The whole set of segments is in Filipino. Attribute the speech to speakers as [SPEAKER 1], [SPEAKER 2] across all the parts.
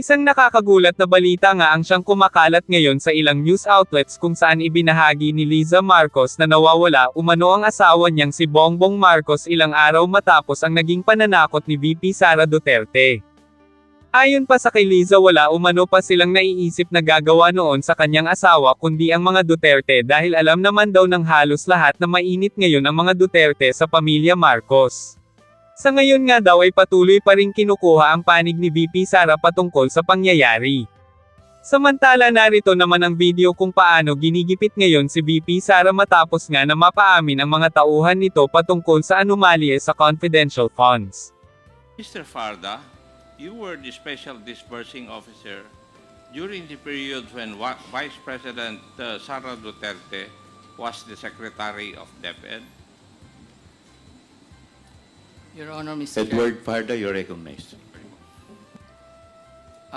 [SPEAKER 1] Isang nakakagulat na balita nga ang siyang kumakalat ngayon sa ilang news outlets kung saan ibinahagi ni Liza Marcos na nawawala umano ang asawa niyang si Bongbong Marcos ilang araw matapos ang naging pananakot ni VP Sara Duterte. Ayon pa sa kay Liza, wala umano pa silang naiisip na gagawa noon sa kanyang asawa kundi ang mga Duterte dahil alam naman daw ng halos lahat na mainit ngayon ang mga Duterte sa pamilya Marcos. Sa ngayon nga daw ay patuloy pa ring kinukuha ang panig ni VP Sara patungkol sa pangyayari. Samantala narito naman ang video kung paano ginigipit ngayon si VP Sara matapos nga na mapaamin ang mga tauhan nito patungkol sa anomalye sa confidential funds.
[SPEAKER 2] Mr. Farda, you were the Special Disbursing Officer during the period when Vice President Sara Duterte was the Secretary of DepEd.
[SPEAKER 3] Your Honor, Mr.
[SPEAKER 4] Edward Farda, you're recognized.
[SPEAKER 3] Chair.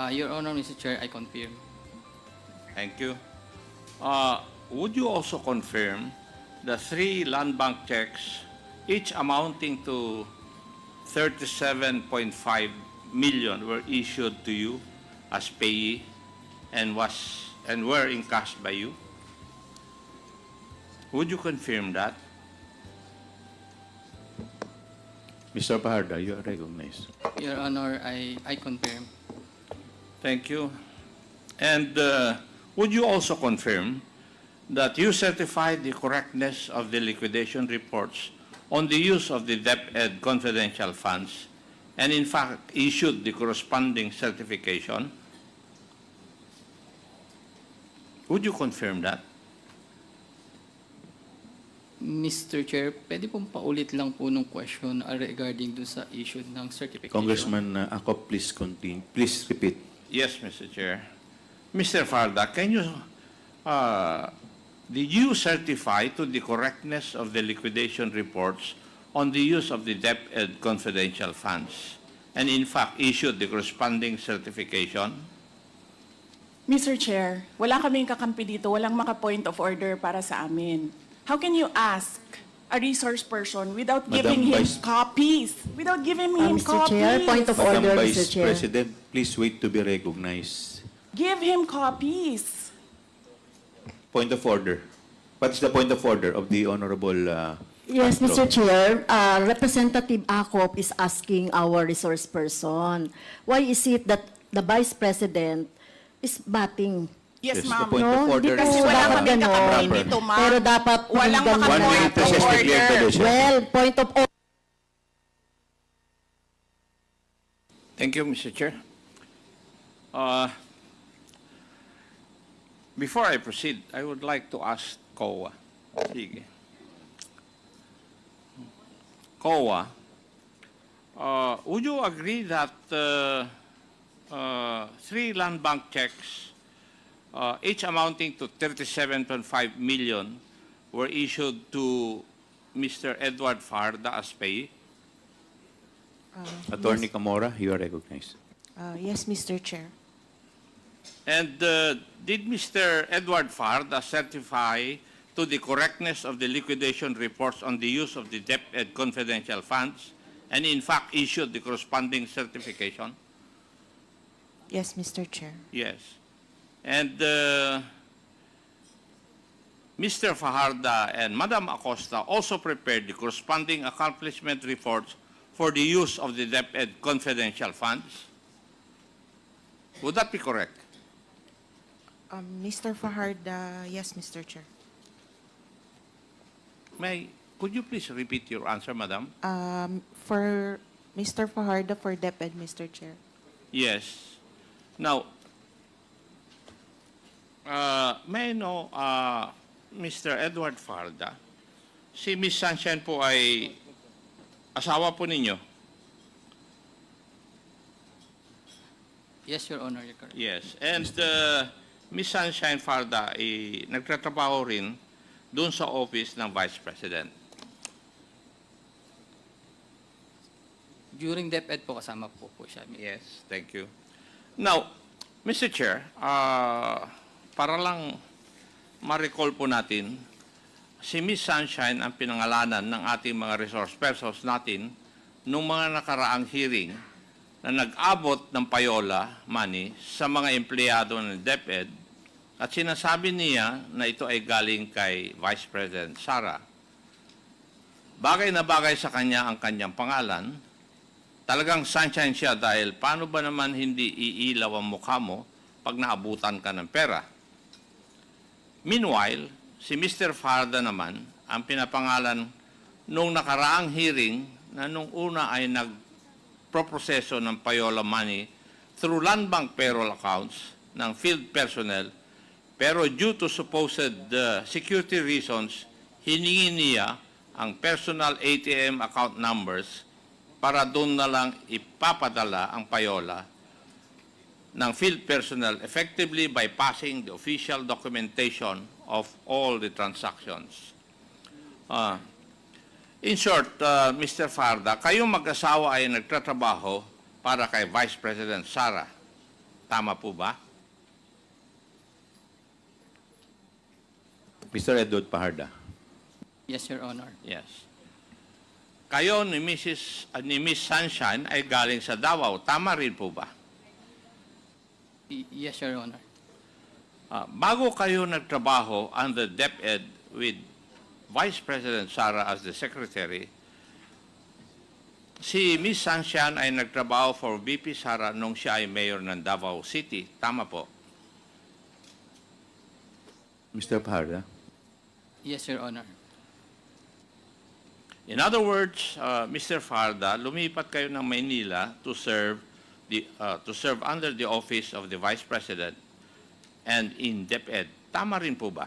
[SPEAKER 3] Your Honor, Mr. Chair, I confirm.
[SPEAKER 2] Thank you. Would you also confirm the 3 land bank checks, each amounting to 37.5 million, were issued to you as payee and were encashed by you? Would you confirm that?
[SPEAKER 4] Mr. Farda, you are recognized.
[SPEAKER 3] Your Honor, I confirm.
[SPEAKER 2] Thank you. And would you also confirm that you certified the correctness of the liquidation reports on the use of the DepEd confidential funds and in fact issued the corresponding certification? Would you confirm that?
[SPEAKER 3] Mr. Chair, pwede pong paulit lang po nung question regarding dun sa issue ng certification.
[SPEAKER 4] Congressman Acop, please continue. Please repeat.
[SPEAKER 2] Yes, Mr. Chair. Mr. Farda, can you, did you certify to the correctness of the liquidation reports on the use of the DepEd confidential funds and in fact issued the corresponding certification?
[SPEAKER 5] Mr. Chair, wala kaming kakampi dito, walang maka-point of order para sa amin. How can you ask a resource person without
[SPEAKER 4] Madam
[SPEAKER 5] giving him
[SPEAKER 4] Vice-
[SPEAKER 5] copies? Without giving him
[SPEAKER 6] Mr.
[SPEAKER 5] copies.
[SPEAKER 6] Chair, point of
[SPEAKER 4] Madam
[SPEAKER 6] order,
[SPEAKER 4] Vice
[SPEAKER 6] Mr. Chair.
[SPEAKER 4] President, please wait to be recognized.
[SPEAKER 5] Give him copies.
[SPEAKER 4] Point of order. What's the point of order of the Honorable
[SPEAKER 6] Yes,
[SPEAKER 4] Castro?
[SPEAKER 6] Mr. Chair, Representative Acop is asking our resource person, why is it that the Vice President is batting?
[SPEAKER 5] Yes,
[SPEAKER 4] Yes, the
[SPEAKER 5] ma'am.
[SPEAKER 4] point of order
[SPEAKER 6] Hindi
[SPEAKER 4] is
[SPEAKER 5] Kasi
[SPEAKER 6] po
[SPEAKER 5] wala
[SPEAKER 6] dapat
[SPEAKER 5] kaming
[SPEAKER 6] ganon.
[SPEAKER 5] kakampi dito, ma'am.
[SPEAKER 6] Pero dapat
[SPEAKER 5] Walang
[SPEAKER 6] ganon.
[SPEAKER 4] One
[SPEAKER 5] maka-point
[SPEAKER 4] minute
[SPEAKER 5] of
[SPEAKER 4] recess declared by the
[SPEAKER 5] order.
[SPEAKER 4] chair.
[SPEAKER 6] Well, point of order.
[SPEAKER 2] Thank you, Mr. Chair. Before I proceed, I would like to ask COA. Sige. COA, would you agree that 3 land bank checks, each amounting to 37.5 million, were issued to Mr. Edward Farda as payee?
[SPEAKER 4] Attorney Camora, you are recognized.
[SPEAKER 7] Yes, Mr. Chair.
[SPEAKER 2] And did Mr. Edward Farda certify to the correctness of the liquidation reports on the use of the DepEd confidential funds and in fact issued the corresponding certification?
[SPEAKER 7] Yes, Mr. Chair.
[SPEAKER 2] Yes. And Mr. Fajarda and Madam Acosta also prepared the corresponding accomplishment reports for the use of the DepEd confidential funds? Would that be correct?
[SPEAKER 7] Mr. Fajarda, yes, Mr. Chair.
[SPEAKER 2] Could you please repeat your answer, Madam?
[SPEAKER 7] For Mr. Fajarda for DepEd, Mr. Chair.
[SPEAKER 2] Yes. Now, may I know, Mr. Edward Farda, si Miss Sunshine po ay asawa po ninyo?
[SPEAKER 3] Yes, Your Honor, you're correct.
[SPEAKER 2] Yes. And Miss Sunshine Farda ay nagtatrabaho rin doon sa office ng Vice President.
[SPEAKER 3] During DepEd po kasama po siya.
[SPEAKER 2] Yes, thank you. Now, Mr. Chair, para lang ma-recall po natin, si Miss Sunshine ang pinangalanan ng ating mga resource persons natin nung mga nakaraang hearing na nag-abot ng payola money sa mga empleyado ng DepEd at sinasabi niya na ito ay galing kay Vice President Sara. Bagay na bagay sa kanya ang kanyang pangalan. Talagang sunshine siya dahil paano ba naman hindi iilaw ang mukha mo pag naabutan ka ng pera? Meanwhile, si Mr. Farda naman ang pinapangalan nung nakaraang hearing na nung una ay nagproproseso ng payola money through land bank payroll accounts ng field personnel, pero due to supposed security reasons, hiningi niya ang personal ATM account numbers para doon na lang ipapadala ang payola ng field personnel, effectively bypassing the official documentation of all the transactions. In short, Mr. Farda, kayong mag-asawa ay nagtatrabaho para kay Vice President Sara. Tama po ba?
[SPEAKER 4] Mr. Edward Paharda.
[SPEAKER 3] Yes, Your Honor.
[SPEAKER 2] Yes. Kayo ni Miss Sunshine ay galing sa Davao. Tama rin po ba?
[SPEAKER 3] Yes, Your Honor.
[SPEAKER 2] Bago kayo nagtrabaho under DepEd with Vice President Sara as the Secretary, si Miss Sunshine ay nagtrabaho for VP Sara nung siya ay mayor ng Davao City. Tama po?
[SPEAKER 4] Mr. Paharda.
[SPEAKER 3] Yes, Your Honor.
[SPEAKER 2] In other words, Mr. Farda, lumipat kayo ng Maynila to serve under the office of the Vice President and in DepEd. Tama rin po ba?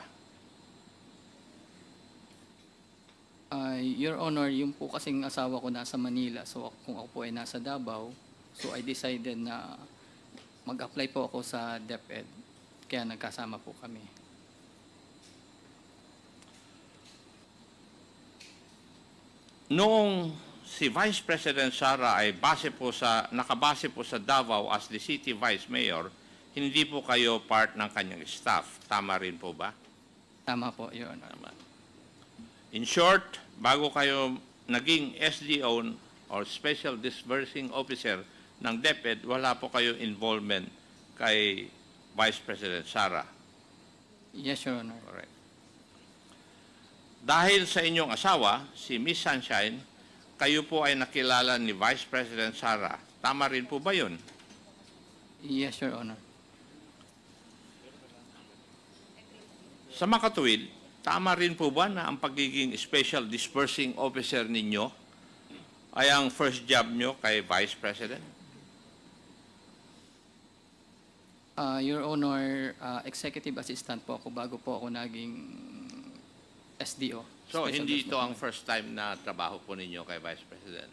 [SPEAKER 3] Your Honor, yung po kasing asawa ko nasa Manila, so kung ako po ay nasa Davao, so I decided na mag-apply po ako sa DepEd, kaya nagkasama po kami.
[SPEAKER 2] Noong si Vice President Sara ay nakabase po sa Davao as the City Vice Mayor, hindi po kayo part ng kanyang staff. Tama rin po ba?
[SPEAKER 3] Tama po, Your Honor.
[SPEAKER 2] Tama. In short, bago kayo naging SDO or Special Disbursing Officer ng DepEd, wala po kayo involvement kay Vice President Sara.
[SPEAKER 3] Yes, Your Honor.
[SPEAKER 2] Correct. Dahil sa inyong asawa, si Miss Sunshine, kayo po ay nakilala ni Vice President Sara. Tama rin po ba yun?
[SPEAKER 3] Yes, Your Honor.
[SPEAKER 2] Sa makatuwid, tama rin po ba na ang pagiging Special Disbursing Officer ninyo ay ang first job nyo kay Vice President?
[SPEAKER 3] Your Honor, executive assistant po ako bago po ako naging SDO.
[SPEAKER 2] So,
[SPEAKER 3] Special
[SPEAKER 2] hindi ito
[SPEAKER 3] Disbursement.
[SPEAKER 2] ang first time na trabaho po ninyo kay Vice President?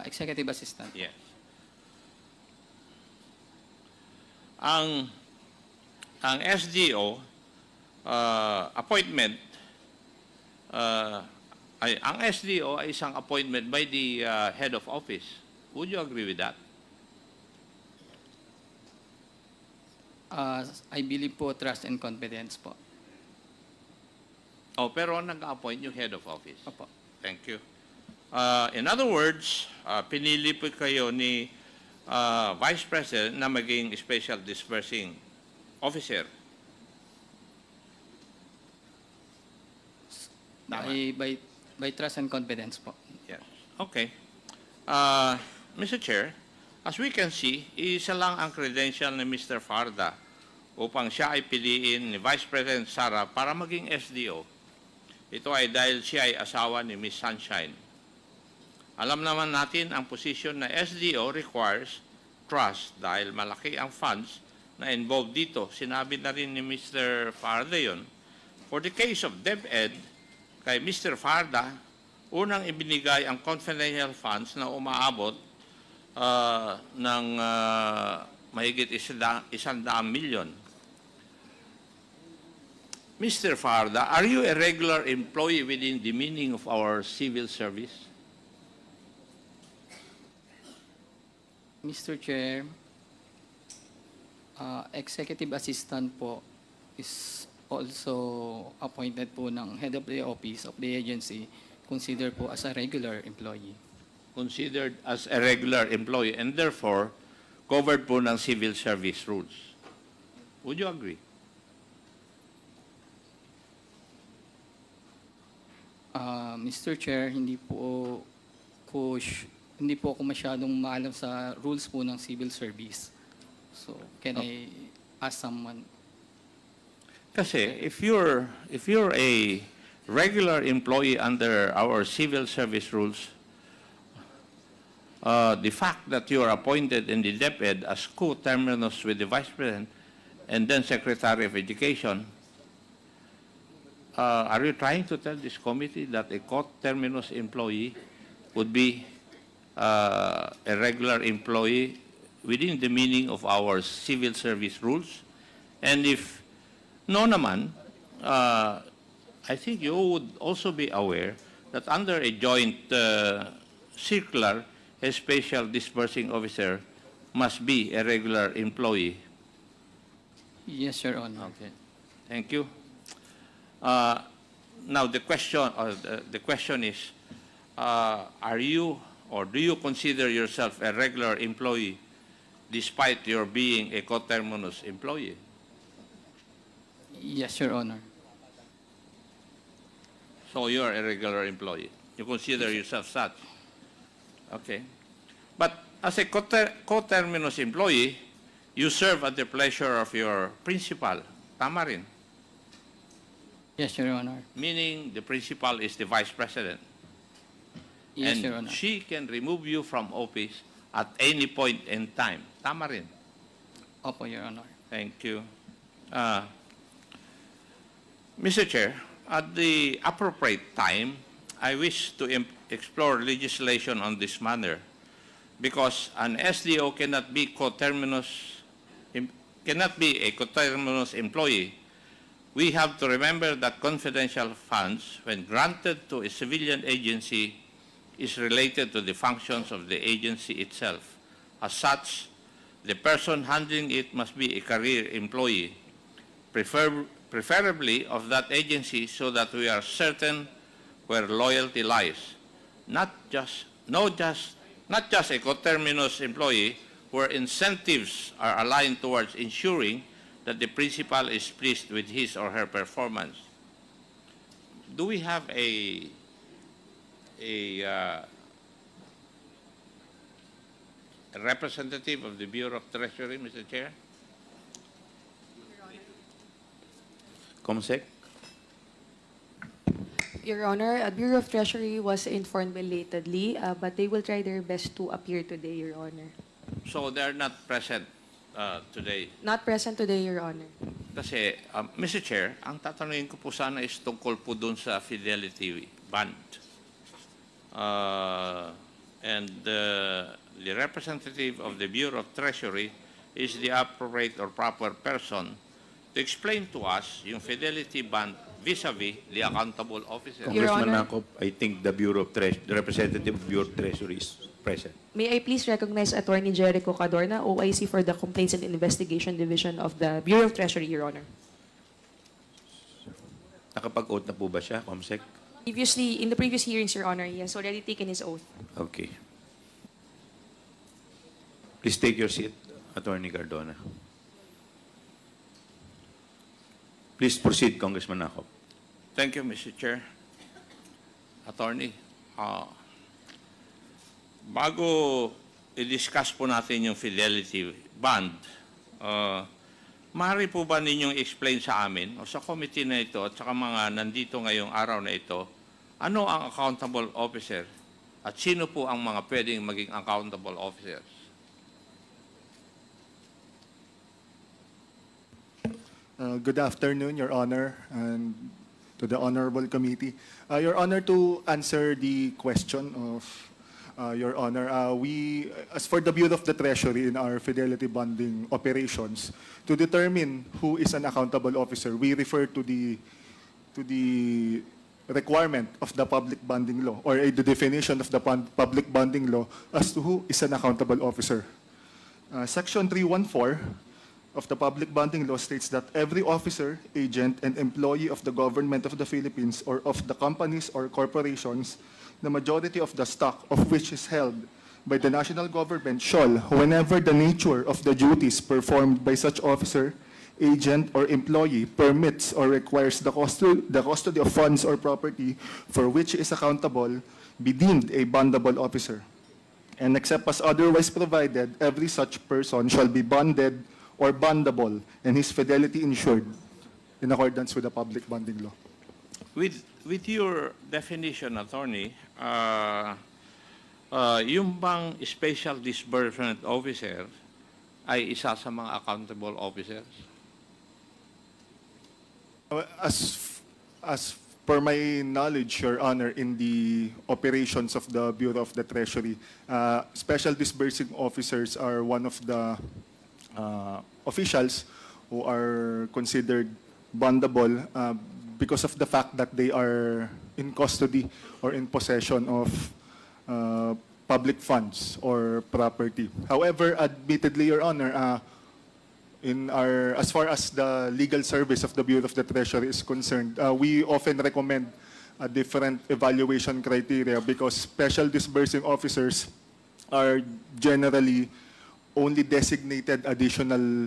[SPEAKER 3] Executive assistant.
[SPEAKER 2] Yes. Ang SDO appointment ang SDO ay isang appointment by the head of office. Would you agree with that?
[SPEAKER 3] I believe po trust and confidence po.
[SPEAKER 2] Oh, pero nag-appoint yung head of office.
[SPEAKER 3] Opo.
[SPEAKER 2] Thank you. In other words, pinili po kayo ni Vice President na maging Special Disbursing Officer. Tama.
[SPEAKER 3] By trust and confidence po.
[SPEAKER 2] Yes. Okay. Mr. Chair, as we can see, isa lang ang credential ni Mr. Farda upang siya ay piliin ni Vice President Sara para maging SDO. Ito ay dahil siya ay asawa ni Miss Sunshine. Alam naman natin ang posisyon na SDO requires trust dahil malaki ang funds na involved dito. Sinabi na rin ni Mr. Farda yun. For the case of DepEd, kay Mr. Farda, unang ibinigay ang confidential funds na umaabot ng mahigit 100 milyon. Mr. Farda, are you a regular employee within the meaning of our civil service?
[SPEAKER 3] Mr. Chair, executive assistant po is also appointed po ng head of the office of the agency, considered po as a regular employee.
[SPEAKER 2] considered as a regular employee and therefore covered po ng civil service rules. Would you agree?
[SPEAKER 3] Mr. Chair, hindi po ako masyadong maalam sa rules po ng civil service. So, can I ask someone?
[SPEAKER 2] Kasi if you're a regular employee under our civil service rules, the fact that you are appointed in the DepEd as co-terminus with the Vice President and then Secretary of Education, are you trying to tell this committee that a co-terminus employee would be a regular employee within the meaning of our civil service rules? And if no naman, I think you would also be aware that under a joint circular, a special disbursing officer must be a regular employee.
[SPEAKER 3] Yes, Your Honor.
[SPEAKER 2] Okay, thank you. Now the question is, are you or do you consider yourself a regular employee despite your being a coterminous employee?
[SPEAKER 3] Yes, Your Honor.
[SPEAKER 2] So you are a regular employee. You consider yourself such. Okay. But as a coterminous employee, you serve at the pleasure of your principal. Tama rin.
[SPEAKER 3] Yes, Your Honor.
[SPEAKER 2] Meaning the principal is the vice president.
[SPEAKER 3] Yes,
[SPEAKER 2] And
[SPEAKER 3] Your Honor.
[SPEAKER 2] she can remove you from office at any point in time. Tama rin.
[SPEAKER 3] Opo, Your Honor.
[SPEAKER 2] Thank you. Mr. Chair, at the appropriate time, I wish to explore legislation on this matter because an SDO cannot be a coterminous employee. We have to remember that confidential funds, when granted to a civilian agency, is related to the functions of the agency itself. As such, the person handling it must be a career employee, preferably of that agency, so that we are certain where loyalty lies. Not just a coterminous employee where incentives are aligned towards ensuring that the principal is pleased with his or her performance. Do we have a representative of the Bureau of Treasury, Mr. Chair?
[SPEAKER 4] Comsec?
[SPEAKER 7] Your Honor, Bureau of Treasury was informed belatedly, but they will try their best to appear today, Your Honor.
[SPEAKER 2] So they're not present today.
[SPEAKER 7] Not present today, Your Honor.
[SPEAKER 2] Kasi, Mr. Chair, ang tatanungin ko po sana is tungkol po dun sa fidelity bond. And the representative of the Bureau of Treasury is the appropriate or proper person to explain to us yung fidelity bond vis-a-vis the accountable officer.
[SPEAKER 7] Your
[SPEAKER 4] Congressman
[SPEAKER 7] Honor.
[SPEAKER 4] Nakop, I think the the representative of Bureau of Treasury is present.
[SPEAKER 7] May I please recognize Attorney Jericho Cadorna, OIC for the Complaints and Investigation Division of the Bureau of Treasury, Your Honor.
[SPEAKER 4] Nakapag-oath na po ba siya, Comsec?
[SPEAKER 7] Previously, in the previous hearings, Your Honor, he has already taken his oath.
[SPEAKER 4] Okay. Please take your seat, Attorney Cardona. Please proceed, Congressman Nakop.
[SPEAKER 2] Thank you, Mr. Chair. Attorney, bago i-discuss po natin yung fidelity bond, maaari po ba ninyong explain sa amin o sa committee na ito at saka mga nandito ngayong araw na ito, ano ang accountable officer at sino po ang mga pwedeng maging accountable officers?
[SPEAKER 8] Good afternoon, Your Honor, and to the Honorable Committee. Your Honor, to answer the question of Your Honor, as for the Bureau of the Treasury in our fidelity bonding operations, to determine who is an accountable officer, we refer to the requirement of the public bonding law or the definition of the public bonding law as to who is an accountable officer. Section 314 of the public bonding law states that every officer, agent, and employee of the government of the Philippines or of the companies or corporations the majority of the stock of which is held by the national government shall, whenever the nature of the duties performed by such officer, agent, or employee permits or requires the custody of funds or property for which he is accountable, be deemed a bondable officer. And except as otherwise provided, every such person shall be bonded or bondable, and his fidelity insured in accordance with the public bonding law.
[SPEAKER 2] With your definition, attorney, yung bang special disbursement officer ay isa sa mga accountable officers?
[SPEAKER 8] As per my knowledge, Your Honor, in the operations of the Bureau of the Treasury, special disbursing officers are one of the officials who are considered bondable because of the fact that they are in custody or in possession of public funds or property. However, admittedly, Your Honor, as far as the legal service of the Bureau of the Treasury is concerned, we often recommend a different evaluation criteria because special disbursing officers are generally only designated additional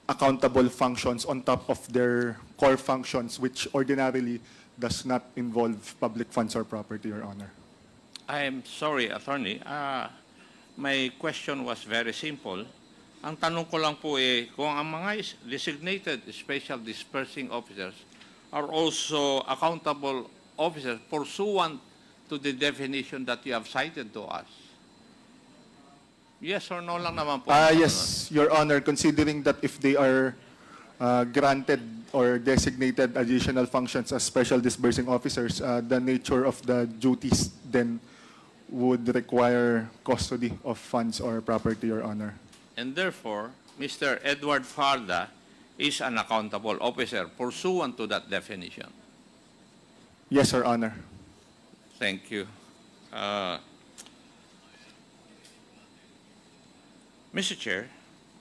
[SPEAKER 8] accountable functions on top of their core functions, which ordinarily does not involve public funds or property, Your Honor.
[SPEAKER 2] I'm sorry, attorney. My question was very simple. Ang tanong ko lang po kung ang mga designated special disbursing officers are also accountable officers pursuant to the definition that you have cited to us. Yes or no lang naman po?
[SPEAKER 8] Yes, Your Honor, considering that if they are granted or designated additional functions as special disbursing officers, the nature of the duties then would require custody of funds or property, Your Honor.
[SPEAKER 2] And therefore, Mr. Edward Farda is an accountable officer pursuant to that definition.
[SPEAKER 8] Yes, Your Honor.
[SPEAKER 2] Thank you. Mr. Chair,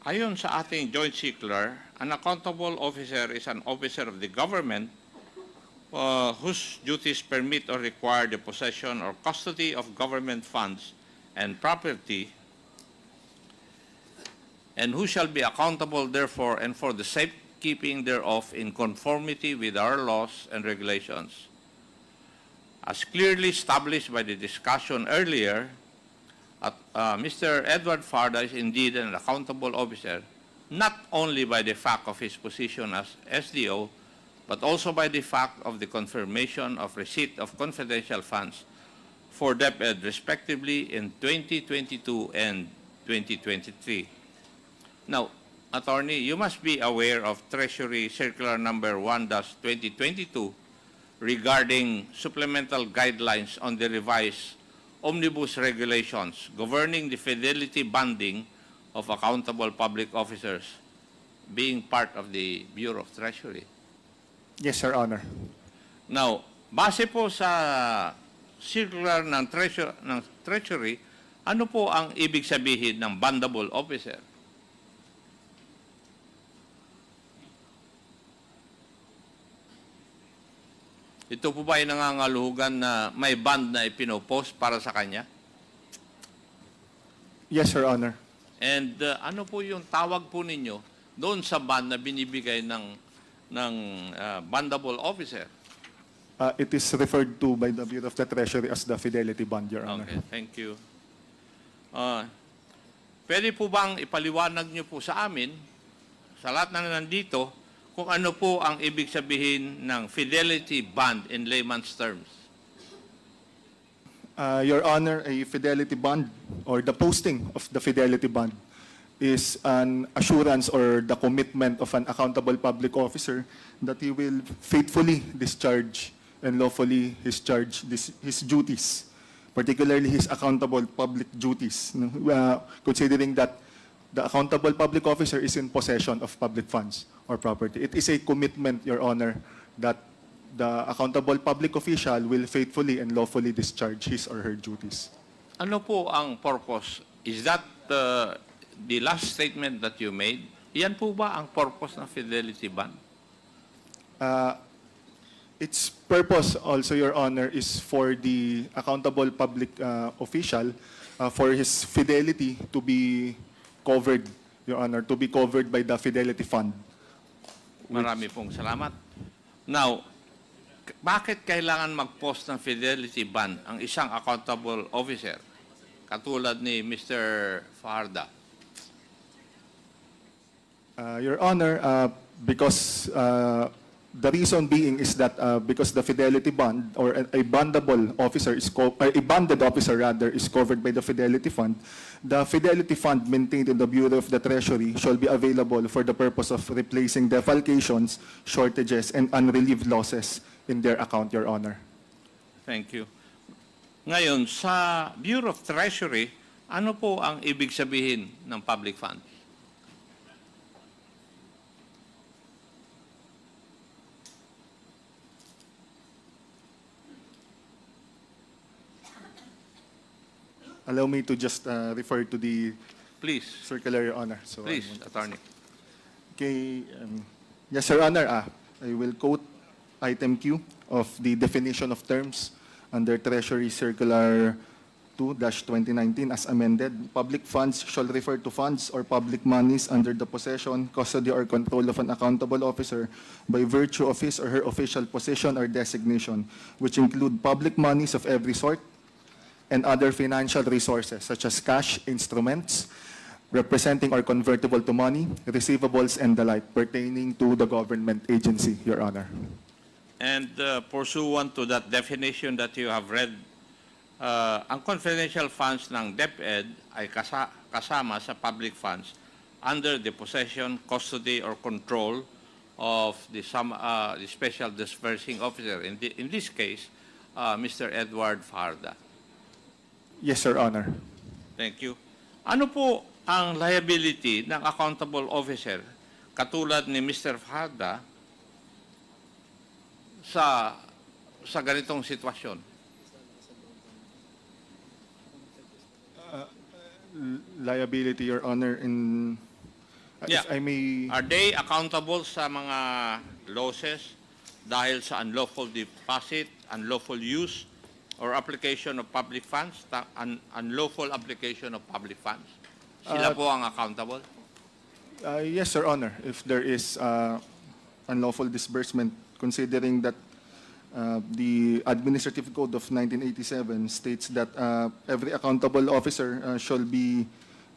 [SPEAKER 2] ayon sa ating joint circular, an accountable officer is an officer of the government whose duties permit or require the possession or custody of government funds and property, and who shall be accountable therefore and for the safekeeping thereof in conformity with our laws and regulations. As clearly established by the discussion earlier, Mr. Edward Farda is indeed an accountable officer, not only by the fact of his position as SDO, but also by the fact of the confirmation of receipt of confidential funds for DepEd respectively in 2022 and 2023. Now, attorney, you must be aware of Treasury Circular Number 1-2022 regarding supplemental guidelines on the revised omnibus regulations governing the fidelity bonding of accountable public officers being part of the Bureau of Treasury.
[SPEAKER 8] Yes, Your Honor.
[SPEAKER 2] Now, base po sa circular ng Treasury, ano po ang ibig sabihin ng bondable officer? Ito po ba ay nangangaluhugan na may bond na ipinopost para sa kanya?
[SPEAKER 8] Yes, Your Honor.
[SPEAKER 2] And ano po yung tawag po ninyo doon sa bond na binibigay ng bondable officer?
[SPEAKER 8] It is referred to by the Bureau of the Treasury as the fidelity bond, Your Honor.
[SPEAKER 2] Okay, thank you. Pwede po bang ipaliwanag niyo po sa amin, sa lahat na nandito, kung ano po ang ibig sabihin ng fidelity bond in layman's terms?
[SPEAKER 8] Your Honor, a fidelity bond or the posting of the fidelity bond is an assurance or the commitment of an accountable public officer that he will faithfully discharge and lawfully discharge his duties, particularly his accountable public duties, considering that the accountable public officer is in possession of public funds or property. It is a commitment, Your Honor, that the accountable public official will faithfully and lawfully discharge his or her duties.
[SPEAKER 2] Ano po ang purpose? Is that the last statement that you made? Yan po ba ang purpose ng fidelity bond?
[SPEAKER 8] Its purpose also, Your Honor, is for the accountable public official for his fidelity to be covered, Your Honor, to be covered by the Fidelity Fund.
[SPEAKER 2] Marami pong salamat. Now, bakit kailangan mag-post ng fidelity bond ang isang accountable officer katulad ni Mr. Fajarda?
[SPEAKER 8] Your Honor, because the reason being is that because the fidelity bond or a bondable officer is a bonded officer rather is covered by the Fidelity Fund, the Fidelity Fund maintained in the Bureau of the Treasury shall be available for the purpose of replacing defalcations, shortages, and unrelieved losses in their account, Your Honor.
[SPEAKER 2] Thank you. Ngayon, sa Bureau of Treasury, ano po ang ibig sabihin ng public fund?
[SPEAKER 8] Allow me to just refer to the
[SPEAKER 2] Please,
[SPEAKER 8] circular, Your Honor. So,
[SPEAKER 2] please, Attorney.
[SPEAKER 8] Okay, yes, Your Honor. I will quote item Q of the definition of terms under Treasury Circular 2-2019 as amended. Public funds shall refer to funds or public monies under the possession, custody, or control of an accountable officer by virtue of his or her official position or designation, which include public monies of every sort and other financial resources such as cash, instruments, representing or convertible to money, receivables, and the like pertaining to the government agency, Your Honor.
[SPEAKER 2] And pursuant to that definition that you have read, ang confidential funds ng DepEd ay kasama sa public funds under the possession, custody, or control of the special disbursing officer. In this case, Mr. Edward Fajarda.
[SPEAKER 8] Yes, Your Honor.
[SPEAKER 2] Thank you. Ano po ang liability ng accountable officer katulad ni Mr. Fajarda sa ganitong sitwasyon?
[SPEAKER 8] Liability, Your Honor, in
[SPEAKER 2] Yeah.
[SPEAKER 8] if I may.
[SPEAKER 2] Are they accountable sa mga losses dahil sa unlawful deposit, unlawful use, or application of public funds, unlawful application of public funds? Sila po ang accountable?
[SPEAKER 8] Yes, Your Honor. If there is unlawful disbursement, considering that the Administrative Code of 1987 states that every accountable officer shall be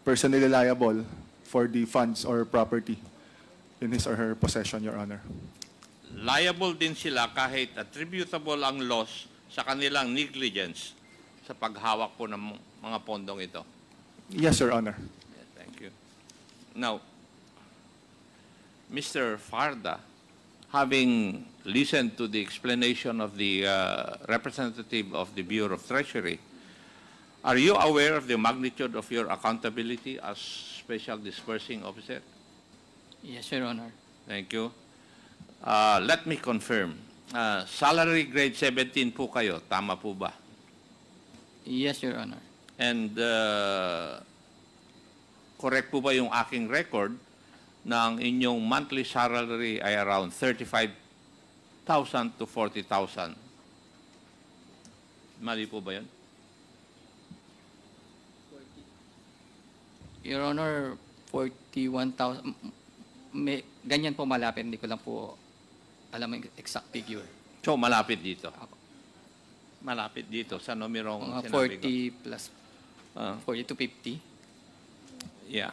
[SPEAKER 8] personally liable for the funds or property in his or her possession, Your Honor.
[SPEAKER 2] Liable din sila kahit attributable ang loss sa kanilang negligence sa paghawak po ng mga pondong ito.
[SPEAKER 8] Yes, Your Honor.
[SPEAKER 2] Yeah, thank you. Now, Mr. Fajarda, having listened to the explanation of the representative of the Bureau of Treasury, are you aware of the magnitude of your accountability as Special Disbursing Officer?
[SPEAKER 3] Yes, Your Honor.
[SPEAKER 2] Thank you. Let me confirm. Salary grade 17 po kayo, tama po ba?
[SPEAKER 3] Yes, Your Honor.
[SPEAKER 2] And correct po ba yung aking record ng inyong monthly salary ay around 35,000 to 40,000? Mali po ba yun?
[SPEAKER 3] Your Honor, 41,000. Ganyan po malapit. Hindi ko lang po alam ang exact figure.
[SPEAKER 2] So, malapit dito. Malapit dito sa numerong
[SPEAKER 3] Mga
[SPEAKER 2] sinabi ko.
[SPEAKER 3] 40 plus, 40 to 50.
[SPEAKER 2] Yeah.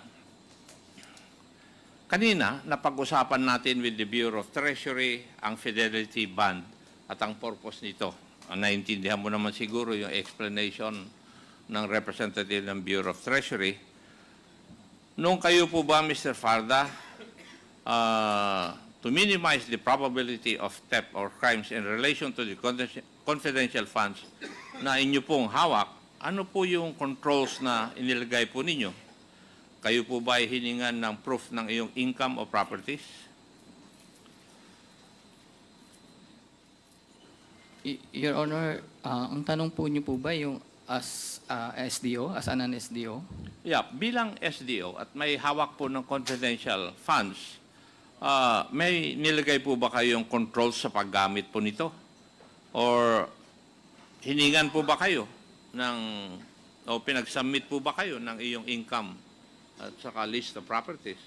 [SPEAKER 2] Kanina, napag-usapan natin with the Bureau of Treasury ang Fidelity Bond at ang purpose nito. Naintindihan mo naman siguro yung explanation ng representative ng Bureau of Treasury. Nung kayo po ba, Mr. Fajarda, to minimize the probability of theft or crimes in relation to the confidential funds na inyo pong hawak, ano po yung controls na inilagay po ninyo? Kayo po ba ay hiningan ng proof ng iyong income o properties?
[SPEAKER 3] Your Honor, ang tanong po niyo po ba yung as SDO, as an SDO?
[SPEAKER 2] Yeah, bilang SDO at may hawak po ng confidential funds, may nilagay po ba kayong controls sa paggamit po nito? Or hiningan po ba kayo o pinag-submit po ba kayo ng iyong income at saka list of properties?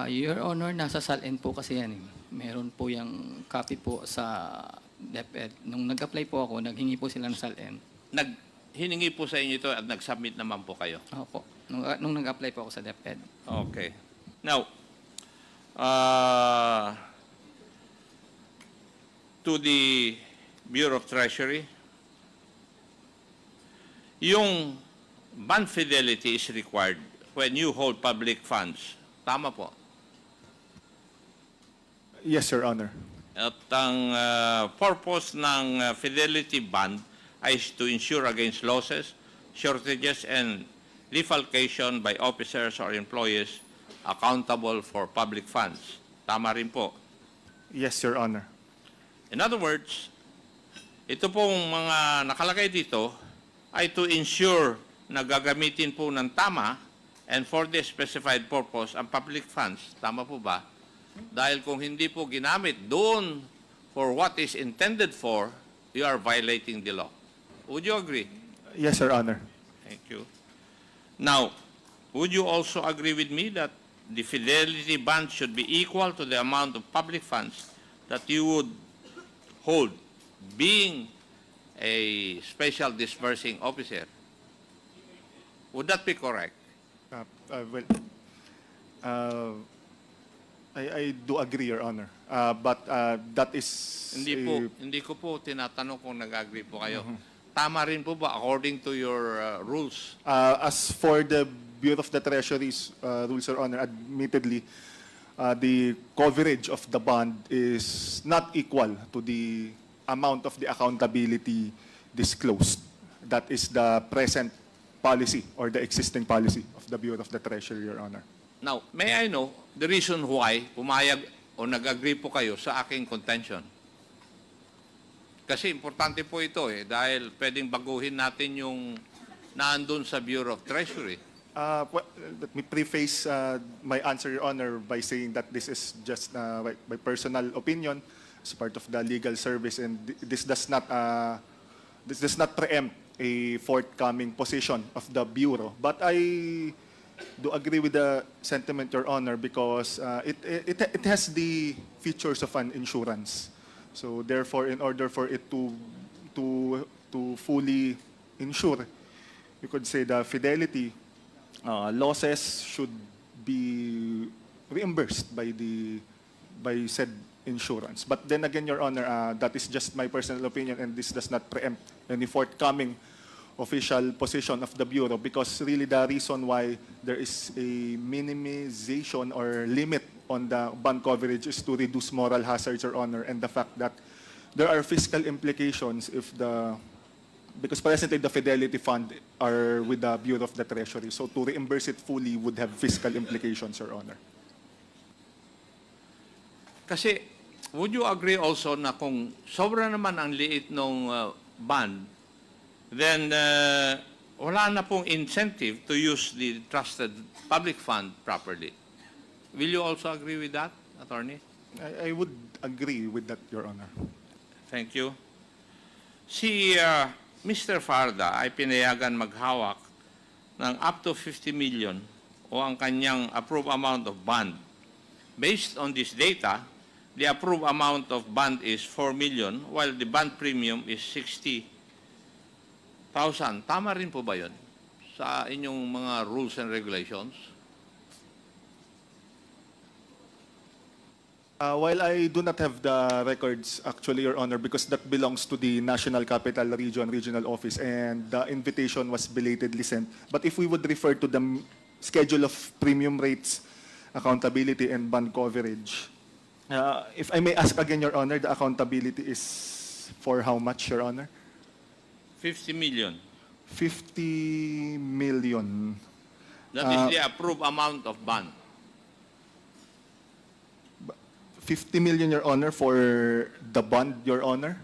[SPEAKER 3] Your Honor, nasa SALN po kasi yan. Meron po yung copy po sa DepEd. Nung nag-apply po ako, naghingi po sila ng SALN.
[SPEAKER 2] Hiningi po sa inyo ito at nag-submit naman po kayo.
[SPEAKER 3] Opo. Nung nag-apply po ako sa DepEd.
[SPEAKER 2] Okay. Now, to the Bureau of Treasury, yung bond fidelity is required when you hold public funds. Tama po.
[SPEAKER 8] Yes, Your Honor.
[SPEAKER 2] At ang purpose ng fidelity bond ay to ensure against losses, shortages, and defalcation by officers or employees accountable for public funds. Tama rin po.
[SPEAKER 8] Yes, Your Honor.
[SPEAKER 2] In other words, ito pong mga nakalagay dito ay to ensure na gagamitin po ng tama and for the specified purpose ang public funds. Tama po ba? Dahil kung hindi po ginamit doon for what is intended for, you are violating the law. Would you agree?
[SPEAKER 8] Yes, Your Honor.
[SPEAKER 2] Thank you. Now, would you also agree with me that the fidelity bond should be equal to the amount of public funds that you would hold being a special disbursing officer? Would that be correct?
[SPEAKER 8] I do agree, Your Honor. But that is...
[SPEAKER 2] Hindi ko po tinatanong kung nag-agree po kayo. Tama rin po ba according to your rules?
[SPEAKER 8] As for the Bureau of the Treasury's rules, Your Honor, admittedly, the coverage of the bond is not equal to the amount of the accountability disclosed. That is the present policy or the existing policy of the Bureau of the Treasury, Your Honor.
[SPEAKER 2] Now, may I know the reason why pumayag o nag-agree po kayo sa aking contention? Kasi importante po ito dahil pwedeng baguhin natin yung naandun sa Bureau of Treasury.
[SPEAKER 8] Let me preface my answer, Your Honor, by saying that this is just my personal opinion as part of the legal service, and this does not preempt a forthcoming position of the Bureau. But I do agree with the sentiment, Your Honor, because it has the features of an insurance. So therefore, in order for it to fully insure, you could say the fidelity losses should be reimbursed by said insurance. But then again, Your Honor, that is just my personal opinion, and this does not preempt any forthcoming official position of the Bureau, because really the reason why there is a minimization or limit on the bond coverage is to reduce moral hazards, Your Honor, and the fact that there are fiscal implications because presently the Fidelity Fund are with the Bureau of the Treasury. So to reimburse it fully would have fiscal implications, Your Honor.
[SPEAKER 2] Kasi, would you agree also na kung sobra naman ang liit ng bond, then wala na pong incentive to use the trusted public fund properly? Will you also agree with that, Attorney?
[SPEAKER 8] I would agree with that, Your Honor.
[SPEAKER 2] Thank you. Si Mr. Farda ay pinayagan maghawak ng up to 50 million o ang kanyang approved amount of bond. Based on this data, the approved amount of bond is 4 million while the bond premium is 60,000. Tama rin po ba yun sa inyong mga rules and regulations?
[SPEAKER 8] While I do not have the records, actually, Your Honor, because that belongs to the National Capital Region Regional Office, and the invitation was belatedly sent. But if we would refer to the schedule of premium rates, accountability, and bond coverage, if I may ask again, Your Honor, the accountability is for how much, Your Honor?
[SPEAKER 2] 50 million.
[SPEAKER 8] 50 million.
[SPEAKER 2] That is the approved amount of bond.
[SPEAKER 8] 50 million, Your Honor, for the bond, Your Honor?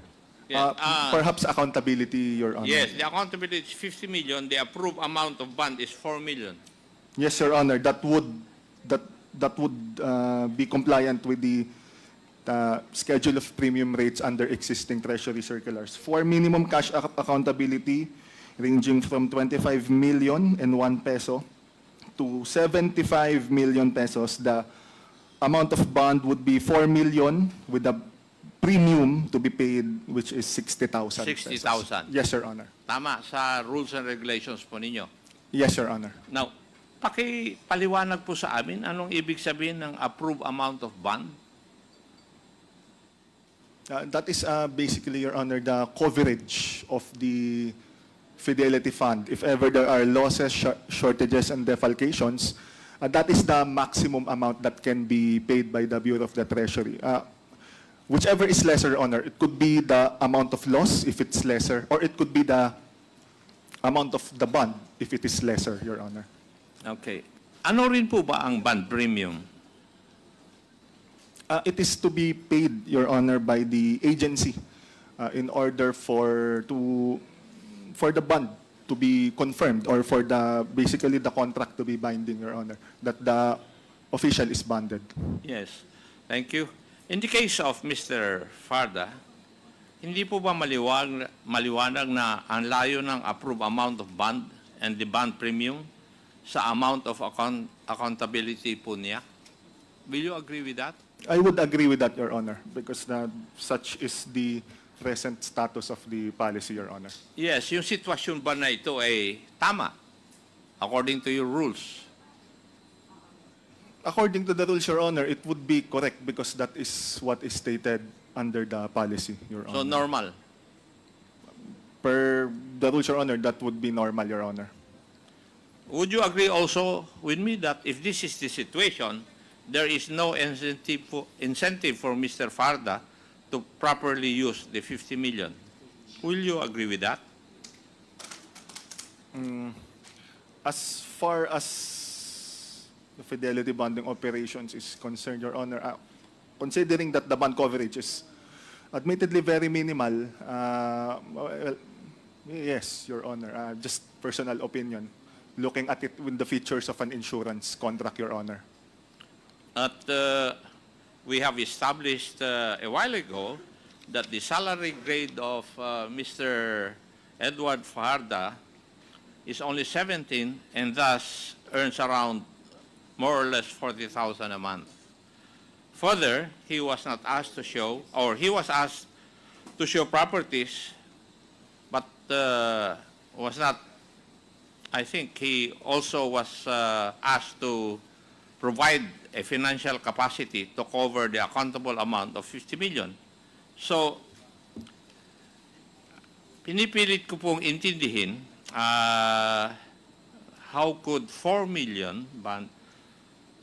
[SPEAKER 2] Yes,
[SPEAKER 8] Perhaps accountability, Your Honor.
[SPEAKER 2] Yes, the accountability is 50 million. The approved amount of bond is 4 million.
[SPEAKER 8] Yes, Your Honor. That would be compliant with the schedule of premium rates under existing Treasury circulars. For minimum cash accountability ranging from 25 million and 1 peso to 75 million pesos, the amount of bond would be 4 million with a premium to be paid, which is 60,000 pesos.
[SPEAKER 2] 60,000.
[SPEAKER 8] Yes, Your Honor.
[SPEAKER 2] Tama sa rules and regulations po ninyo.
[SPEAKER 8] Yes, Your Honor.
[SPEAKER 2] Now, pakipaliwanag po sa amin anong ibig sabihin ng approved amount of bond?
[SPEAKER 8] That is basically, Your Honor, the coverage of the Fidelity Fund. If ever there are losses, shortages, and defalcations, that is the maximum amount that can be paid by the Bureau of the Treasury. Whichever is lesser, Your Honor, it could be the amount of loss if it's lesser, or it could be the amount of the bond if it is lesser, Your Honor.
[SPEAKER 2] Okay. Ano rin po ba ang bond premium?
[SPEAKER 8] It is to be paid, Your Honor, by the agency in order for the bond to be confirmed, or for basically the contract to be binding, Your Honor, that the official is bonded.
[SPEAKER 2] Yes. Thank you. In the case of Mr. Farda, hindi po ba maliwanag na ang layo ng approved amount of bond and the bond premium sa amount of accountability po niya? Will you agree with that?
[SPEAKER 8] I would agree with that, Your Honor, because such is the present status of the policy, Your Honor.
[SPEAKER 2] Yes, yung sitwasyon ba na ito ay tama according to your rules?
[SPEAKER 8] According to the rules, Your Honor, it would be correct because that is what is stated under the policy, Your Honor.
[SPEAKER 2] So normal.
[SPEAKER 8] Per the rules, Your Honor, that would be normal, Your Honor.
[SPEAKER 2] Would you agree also with me that if this is the situation, there is no incentive for Mr. Farda to properly use the 50 million? Will you agree with that?
[SPEAKER 8] As far as the Fidelity bonding operations is concerned, Your Honor, considering that the bond coverage is admittedly very minimal, well, yes, Your Honor, just personal opinion, looking at it with the features of an insurance contract, Your Honor.
[SPEAKER 2] We have established a while ago that the salary grade of Mr. Edward Fajarda is only 17 and thus earns around more or less 40,000 a month. Further, he was not asked to show, or he was asked to show properties, but was not, I think he also was asked to provide a financial capacity to cover the accountable amount of 50 million. So, pinipilit ko pong intindihin how could 4 million bond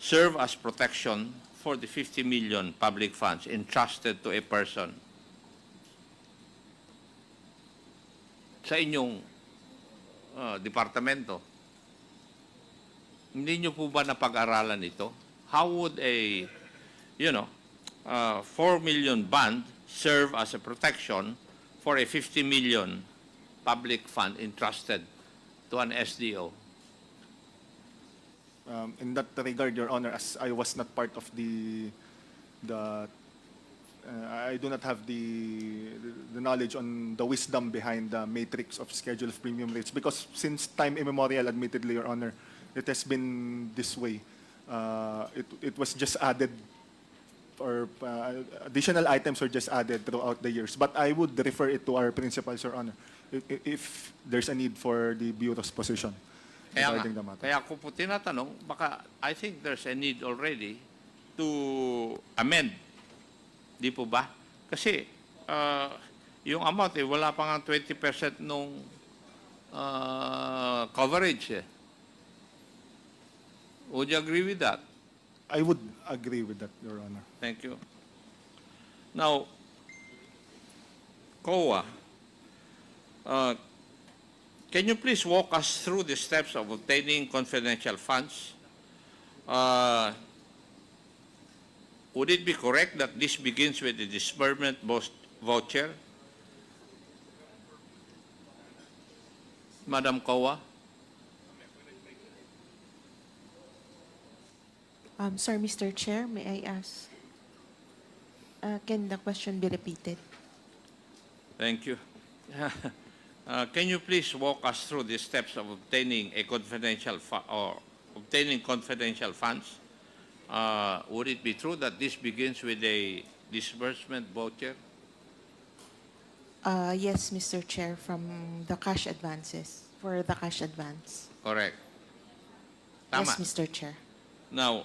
[SPEAKER 2] serve as protection for the 50 million public funds entrusted to a person sa inyong departamento. Hindi nyo po ba napag-aralan ito? How would a, 4 million bond serve as a protection for a 50 million public fund entrusted to an SDO?
[SPEAKER 8] In that regard, Your Honor, as I was not part of I do not have the knowledge on the wisdom behind the matrix of schedule of premium rates, because since time immemorial, admittedly, Your Honor, it has been this way. It was just added, or additional items were just added throughout the years. But I would refer it to our principals, Your Honor, if there's a need for the Bureau's position regarding the matter.
[SPEAKER 2] Kaya ko po tinatanong, baka I think there's a need already to amend. Di po ba? Kasi yung amount, wala pa nga 20% nung coverage. Would you agree with that?
[SPEAKER 8] I would agree with that, Your Honor.
[SPEAKER 2] Thank you. Now, COA, can you please walk us through the steps of obtaining confidential funds? Would it be correct that this begins with the disbursement voucher? Madam COA?
[SPEAKER 9] Sir, Mr. Chair, may I ask? Can the question be repeated?
[SPEAKER 2] Thank you. Can you please walk us through the steps of obtaining a confidential obtaining confidential funds? Would it be true that this begins with a disbursement voucher?
[SPEAKER 9] Yes, Mr. Chair, from the cash advances, for the cash advance.
[SPEAKER 2] Correct. Tama.
[SPEAKER 9] Yes, Mr. Chair.
[SPEAKER 2] Now,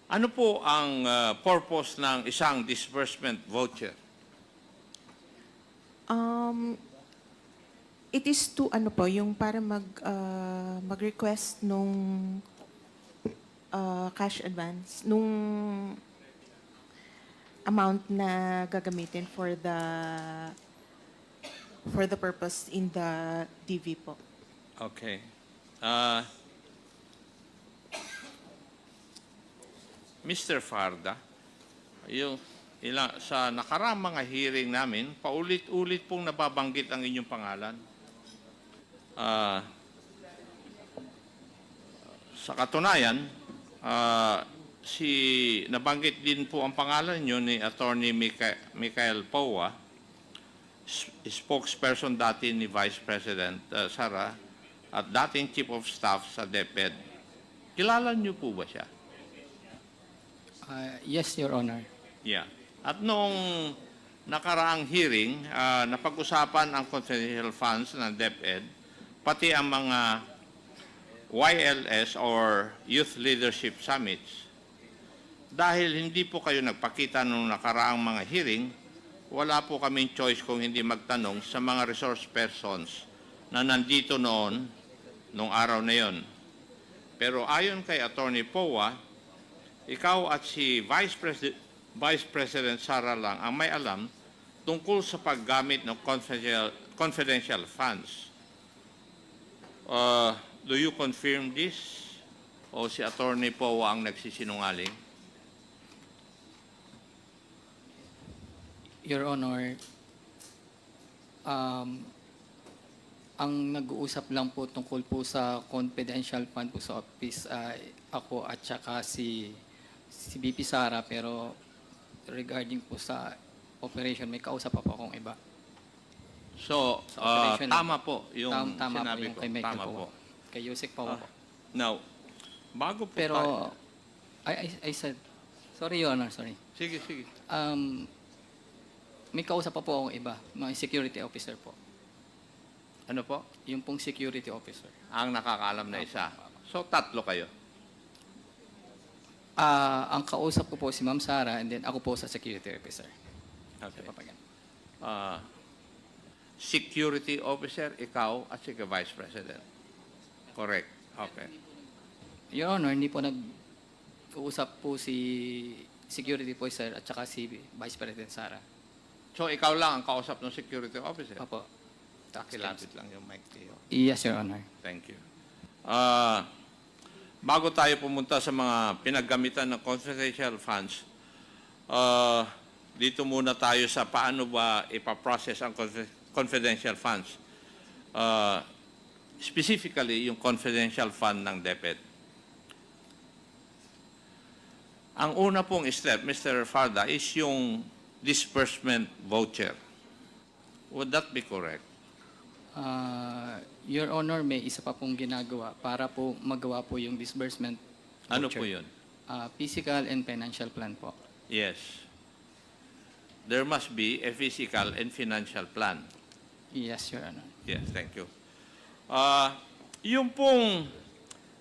[SPEAKER 2] ano po ang purpose ng isang disbursement voucher?
[SPEAKER 9] It is to ano po, yung para mag-request nung cash advance, nung amount na gagamitin for the purpose in the DV po.
[SPEAKER 2] Okay. Mr. Farda, sa nakaraang mga hearing namin, paulit-ulit pong nababanggit ang inyong pangalan. Sa katunayan, nabanggit din po ang pangalan niyo ni Attorney Michael Powa, spokesperson dati ni Vice President Sara, at dating Chief of Staff sa DepEd. Kilala niyo po ba siya?
[SPEAKER 3] Yes, Your Honor.
[SPEAKER 2] Yeah. At noong nakaraang hearing, napag-usapan ang confidential funds ng DepEd, pati ang mga YLS or Youth Leadership Summits. Dahil hindi po kayo nagpakita noong nakaraang mga hearing, wala po kaming choice kung hindi magtanong sa mga resource persons na nandito noon, noong araw na yon. Pero ayon kay Attorney Powa, ikaw at si Vice President Sara lang ang may alam tungkol sa paggamit ng confidential funds. Do you confirm this? O si Attorney Powa ang nagsisinungaling?
[SPEAKER 3] Your Honor, ang nag-uusap lang po tungkol po sa confidential fund po sa office ay ako at saka si BP Sara, pero regarding po sa operation, may kausap pa po akong iba.
[SPEAKER 2] So,
[SPEAKER 3] Sa operation,
[SPEAKER 2] tama po yung
[SPEAKER 3] tama
[SPEAKER 2] sinabi
[SPEAKER 3] po yung
[SPEAKER 2] ko.
[SPEAKER 3] kay Michael
[SPEAKER 2] Tama
[SPEAKER 3] po.
[SPEAKER 2] po.
[SPEAKER 3] Kay Yusek po.
[SPEAKER 2] Now, bago po
[SPEAKER 3] Pero,
[SPEAKER 2] tayo...
[SPEAKER 3] I said, sorry, Your Honor, sorry.
[SPEAKER 2] Sige, sige.
[SPEAKER 3] May kausap pa po akong iba, mga security officer po.
[SPEAKER 2] Ano po?
[SPEAKER 3] Yung pong security officer.
[SPEAKER 2] Ang nakakaalam na isa. So, tatlo kayo.
[SPEAKER 3] Ang kausap ko po si Ma'am Sara, and then ako po sa security officer.
[SPEAKER 2] Okay.
[SPEAKER 3] Papagan.
[SPEAKER 2] Security officer, ikaw at si Vice President. Correct. Okay.
[SPEAKER 3] Your Honor, hindi po nag-uusap po si security officer at saka si Vice President Sara.
[SPEAKER 2] So, ikaw lang ang kausap ng security officer?
[SPEAKER 3] Opo.
[SPEAKER 2] Takilapit lang yung mic kayo.
[SPEAKER 3] Yes, Your Honor.
[SPEAKER 2] Thank you. Bago tayo pumunta sa mga pinaggamitan ng confidential funds, dito muna tayo sa paano ba ipaprocess ang confidential funds. Specifically, yung confidential fund ng DepEd. Ang una pong step, Mr. Farda, is yung disbursement voucher. Would that be correct?
[SPEAKER 3] Your Honor, may isa pa pong ginagawa para po magawa po yung disbursement
[SPEAKER 2] Ano
[SPEAKER 3] voucher.
[SPEAKER 2] po yun?
[SPEAKER 3] Physical and financial plan po.
[SPEAKER 2] Yes. There must be a physical and financial plan.
[SPEAKER 3] Yes, Your Honor.
[SPEAKER 2] Yes, thank you. Yung pong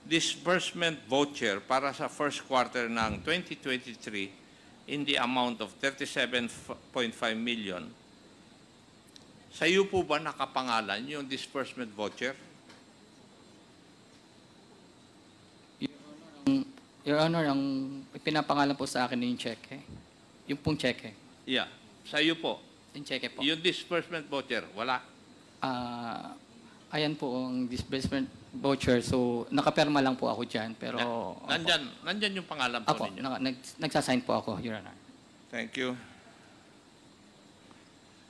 [SPEAKER 2] disbursement voucher para sa first quarter ng 2023 in the amount of 37.5 million, sa iyo po ba nakapangalan yung disbursement voucher?
[SPEAKER 3] Your Honor, ang pinapangalan po sa akin yung cheque. Yung pong cheque.
[SPEAKER 2] Yeah. Sa iyo po.
[SPEAKER 3] Yung cheque po.
[SPEAKER 2] Yung disbursement voucher, wala.
[SPEAKER 3] Ayan po ang disbursement voucher. So, nakapirma lang po ako dyan. Pero,
[SPEAKER 2] Nandyan yung pangalan po
[SPEAKER 3] Apo,
[SPEAKER 2] ninyo.
[SPEAKER 3] nagsasign po ako, Your Honor.
[SPEAKER 2] Thank you.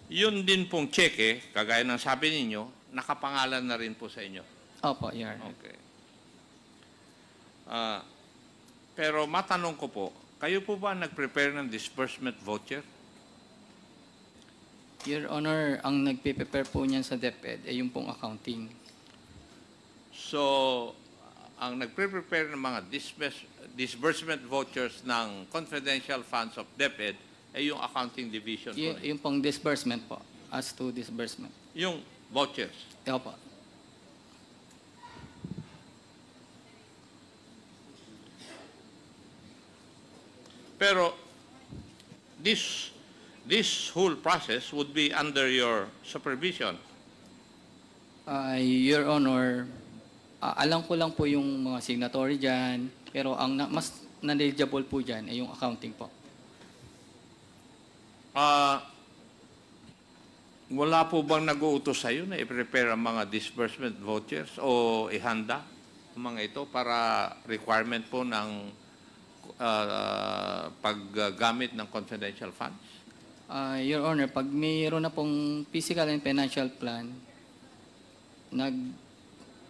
[SPEAKER 2] Yun din pong cheque, kagaya ng sabi ninyo, nakapangalan na rin po sa inyo.
[SPEAKER 3] Opo, Your Honor.
[SPEAKER 2] Okay. Pero matanong ko po, kayo po ba nag-prepare ng disbursement voucher?
[SPEAKER 3] Your Honor, ang nagpe-prepare po niyan sa DepEd ay yung pong accounting.
[SPEAKER 2] So, ang nagpre-prepare ng mga disbursement vouchers ng confidential funds of DepEd ay yung accounting division po.
[SPEAKER 3] Yung pong disbursement po, as to disbursement.
[SPEAKER 2] Yung vouchers.
[SPEAKER 3] Opo.
[SPEAKER 2] Pero this whole process would be under your supervision.
[SPEAKER 3] Your Honor, alam ko lang po yung mga signatory dyan, pero ang mas knowledgeable po dyan ay yung accounting po.
[SPEAKER 2] Wala po bang nag-uutos sa iyo na i-prepare ang mga disbursement vouchers o ihanda ang mga ito para requirement po ng paggamit ng confidential funds?
[SPEAKER 3] Your Honor, pag mayroon na pong physical and financial plan,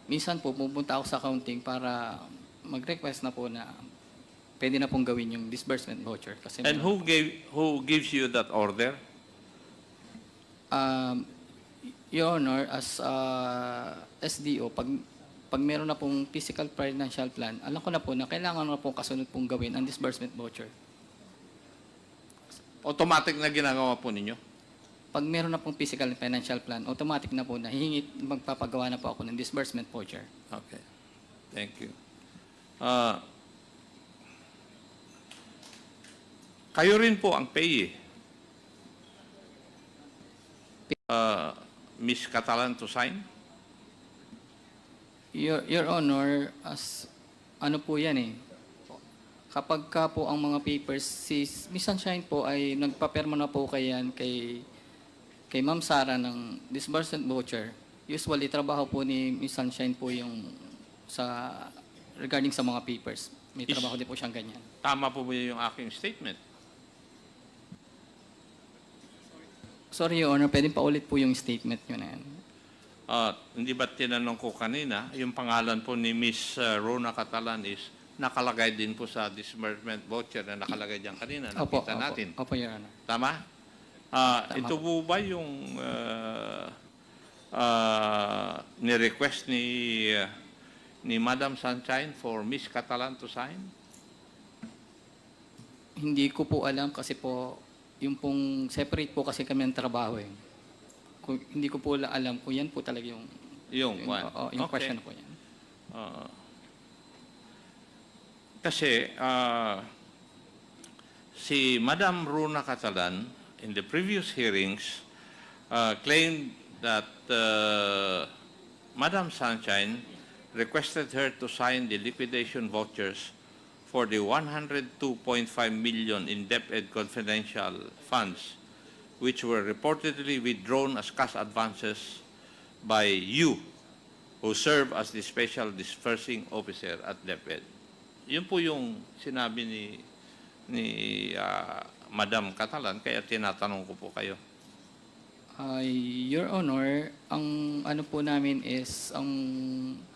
[SPEAKER 3] minsan po pupunta ako sa accounting para mag-request na po na pwede na pong gawin yung disbursement voucher. Kasi
[SPEAKER 2] And who gives you that order?
[SPEAKER 3] Your Honor, as SDO, pag meron na pong physical financial plan, alam ko na po na kailangan na pong kasunod pong gawin ang disbursement voucher.
[SPEAKER 2] Automatic na ginagawa po ninyo?
[SPEAKER 3] Pag meron na pong physical and financial plan, automatic na po na magpapagawa na po ako ng disbursement voucher.
[SPEAKER 2] Okay. Thank you. Kayo rin po ang payee. Miss Catalan to sign?
[SPEAKER 3] Your Honor, as ano po yan eh, kapag ka po ang mga papers, si Miss Sunshine po ay nagpaperma na po kay Ma'am Sara ng disbursement voucher. Usually, trabaho po ni Miss Sunshine po yung regarding sa mga papers. May trabaho din po siyang ganyan.
[SPEAKER 2] Tama po ba yung aking statement?
[SPEAKER 3] Sorry, Your Honor, pwedeng paulit po yung statement nyo na yan.
[SPEAKER 2] Hindi ba tinanong ko kanina, yung pangalan po ni Miss Rona Catalan is nakalagay din po sa disbursement voucher na nakalagay diyan kanina. Nakita natin.
[SPEAKER 3] Opo, Your Honor.
[SPEAKER 2] Tama? Ito po ba yung ni-request ni Madam Sunshine for Miss Catalan to sign?
[SPEAKER 3] Hindi ko po alam kasi po, yung pong separate po kasi kami ang trabaho eh. Hindi ko po alam kung yan po talaga yung
[SPEAKER 2] Yung one.
[SPEAKER 3] yung
[SPEAKER 2] Okay.
[SPEAKER 3] question po yan.
[SPEAKER 2] Kasi si Madam Runa Catalan in the previous hearings claimed that Madam Sunshine requested her to sign the liquidation vouchers for the 102.5 million in DepEd confidential funds, which were reportedly withdrawn as cash advances by you, who serve as the special disbursing officer at DepEd. Yun po yung sinabi ni Madam Catalan, kaya tinatanong ko po kayo.
[SPEAKER 3] Your Honor, ang ano po namin is, ang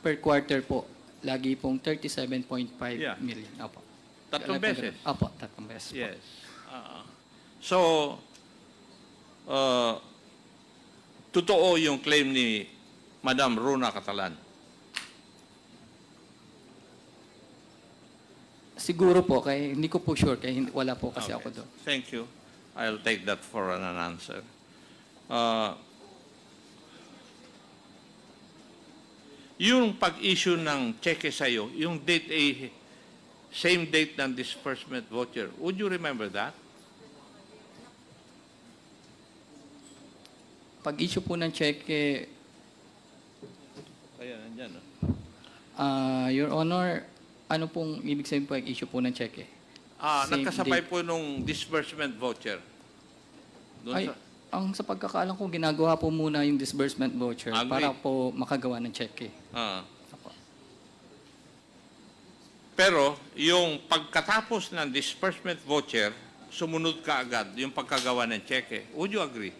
[SPEAKER 3] per quarter po, lagi pong 37.5
[SPEAKER 2] Yeah.
[SPEAKER 3] million. Opo.
[SPEAKER 2] Tatlong beses?
[SPEAKER 3] Opo, tatlong beses po.
[SPEAKER 2] Yes. So, totoo yung claim ni Madam Runa Catalan.
[SPEAKER 3] Siguro po, kaya hindi ko po sure, kaya wala po kasi
[SPEAKER 2] Okay.
[SPEAKER 3] ako doon.
[SPEAKER 2] Thank you. I'll take that for an answer. Yung pag-issue ng cheque sa'yo, yung date ay same date ng disbursement voucher. Would you remember that?
[SPEAKER 3] Pag-issue po ng cheque,
[SPEAKER 2] Kaya nandyan.
[SPEAKER 3] Your Honor, ano pong ibig sabihin po issue po ng cheque? Same
[SPEAKER 2] Nagkasabay
[SPEAKER 3] date.
[SPEAKER 2] po nung disbursement voucher. Doon
[SPEAKER 3] Ay, ang sa pagkakaalam ko, ginagawa po muna yung disbursement voucher
[SPEAKER 2] Agree.
[SPEAKER 3] para po makagawa ng cheque. Opo.
[SPEAKER 2] Pero yung pagkatapos ng disbursement voucher, sumunod ka agad yung pagkagawa ng cheque. Would you agree?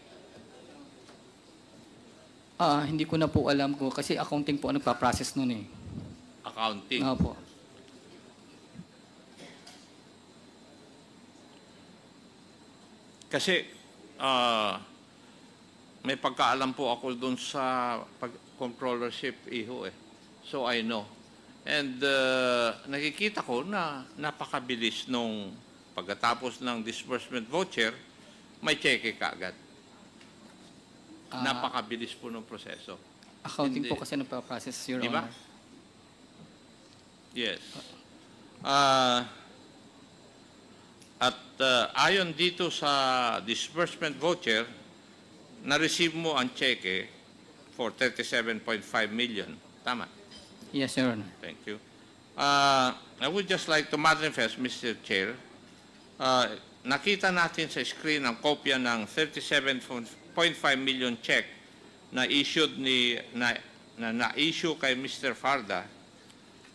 [SPEAKER 3] Hindi ko na po alam ko kasi accounting po ang nagpa-process nun eh.
[SPEAKER 2] Accounting.
[SPEAKER 3] Opo.
[SPEAKER 2] Kasi may pagkaalam po ako doon sa controllership iho eh. So I know. And nakikita ko na napakabilis nung pagkatapos ng disbursement voucher, may cheque kaagad. Napakabilis po ng proseso.
[SPEAKER 3] Accounting
[SPEAKER 2] Hindi.
[SPEAKER 3] po kasi nagpa-process, Your
[SPEAKER 2] Di ba?
[SPEAKER 3] Honor.
[SPEAKER 2] Yes. At ayon dito sa disbursement voucher, na-receive mo ang cheque for 37.5 million. Tama?
[SPEAKER 3] Yes, Your Honor.
[SPEAKER 2] Thank you. I would just like to manifest, Mr. Chair, nakita natin sa screen ang kopya ng 37.5 million check na issued na-issue kay Mr. Farda.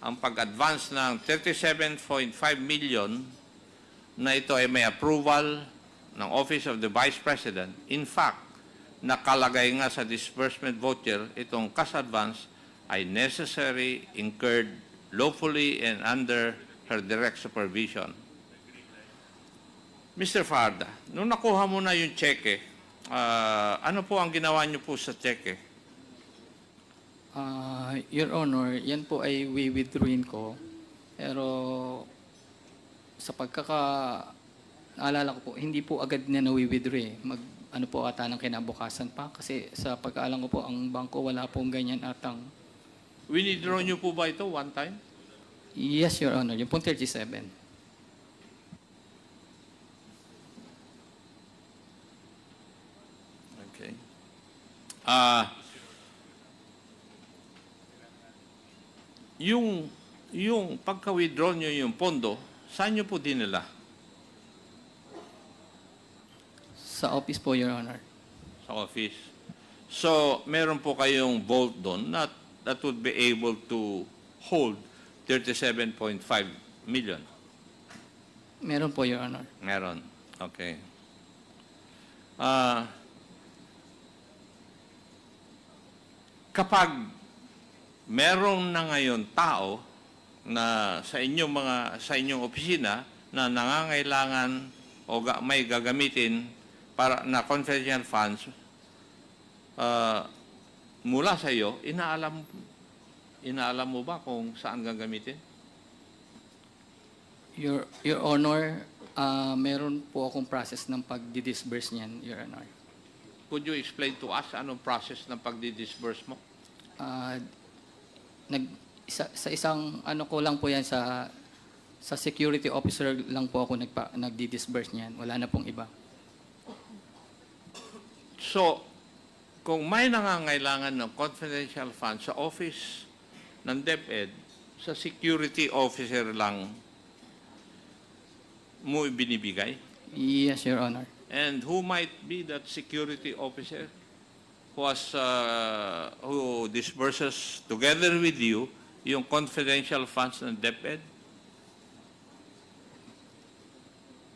[SPEAKER 2] Ang pag-advance ng 37.5 million na ito ay may approval ng Office of the Vice President. In fact, nakalagay nga sa disbursement voucher itong cash advance ay necessary, incurred lawfully and under her direct supervision. Mr. Farda, nung nakuha mo na yung cheque, ano po ang ginawa niyo po sa cheque?
[SPEAKER 3] Your Honor, yan po ay withdrawin ko. Pero sa naalala ko po, hindi po agad na na-withdraw eh. Ano po ata ng kinabukasan pa. Kasi sa pagkaalam ko po, ang bangko wala pong ganyan atang.
[SPEAKER 2] Winidraw niyo po ba ito one time?
[SPEAKER 3] Yes, Your Honor. Yung pong 37.
[SPEAKER 2] Okay. Yung pagka-withdraw nyo yung pondo, saan nyo po dinala?
[SPEAKER 3] Sa office po, Your Honor.
[SPEAKER 2] Sa office. So, meron po kayong vault doon that would be able to hold 37.5 million.
[SPEAKER 3] Meron po, Your Honor.
[SPEAKER 2] Meron. Okay. Kapag meron na ngayon tao na sa inyong opisina na nangangailangan o may gagamitin para na confidential funds mula sa iyo, inaalam mo ba kung saan gagamitin?
[SPEAKER 3] Your Honor, meron po akong process ng pag-disburse niyan, Your Honor.
[SPEAKER 2] Could you explain to us anong process ng pagdi-disburse mo?
[SPEAKER 3] Sa isang ano ko lang po yan sa security officer lang po ako nagdi-disburse niyan. Wala na pong iba.
[SPEAKER 2] So, kung may nangangailangan ng confidential funds sa office ng DepEd, sa security officer lang mo ibinibigay?
[SPEAKER 3] Yes, Your Honor.
[SPEAKER 2] And who might be that security officer who disburses together with you yung confidential funds ng DepEd?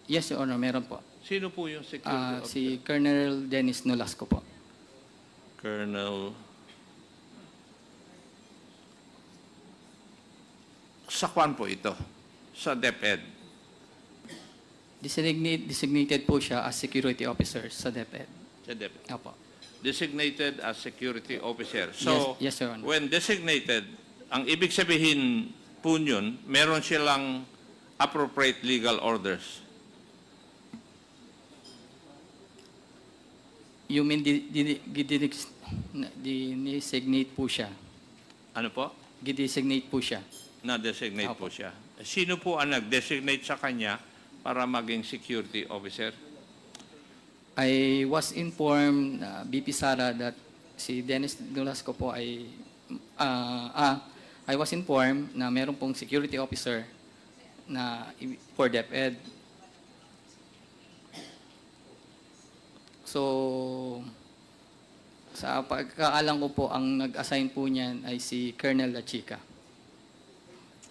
[SPEAKER 3] Yes, Your Honor, meron po.
[SPEAKER 2] Sino po yung security officer?
[SPEAKER 3] Si Colonel Dennis Nolasco po.
[SPEAKER 2] Colonel. Sa kwan po ito? Sa DepEd?
[SPEAKER 3] Designated po siya as security officer sa DepEd.
[SPEAKER 2] Sa DepEd.
[SPEAKER 3] Opo.
[SPEAKER 2] Designated as security officer. So,
[SPEAKER 3] Yes, Your Honor.
[SPEAKER 2] when designated, ang ibig sabihin po yun, meron silang appropriate legal orders.
[SPEAKER 3] You mean designate po siya?
[SPEAKER 2] Ano po?
[SPEAKER 3] Designate po siya.
[SPEAKER 2] Na-designate po
[SPEAKER 3] Opo.
[SPEAKER 2] siya. Sino po ang nag-designate sa kanya para maging security officer?
[SPEAKER 3] I was informed, BP Sara, that si Dennis Nolasco po I was informed na meron pong security officer na for DepEd. So, sa pagkaalam ko po, ang nag-assign po niyan ay si Colonel La Chica.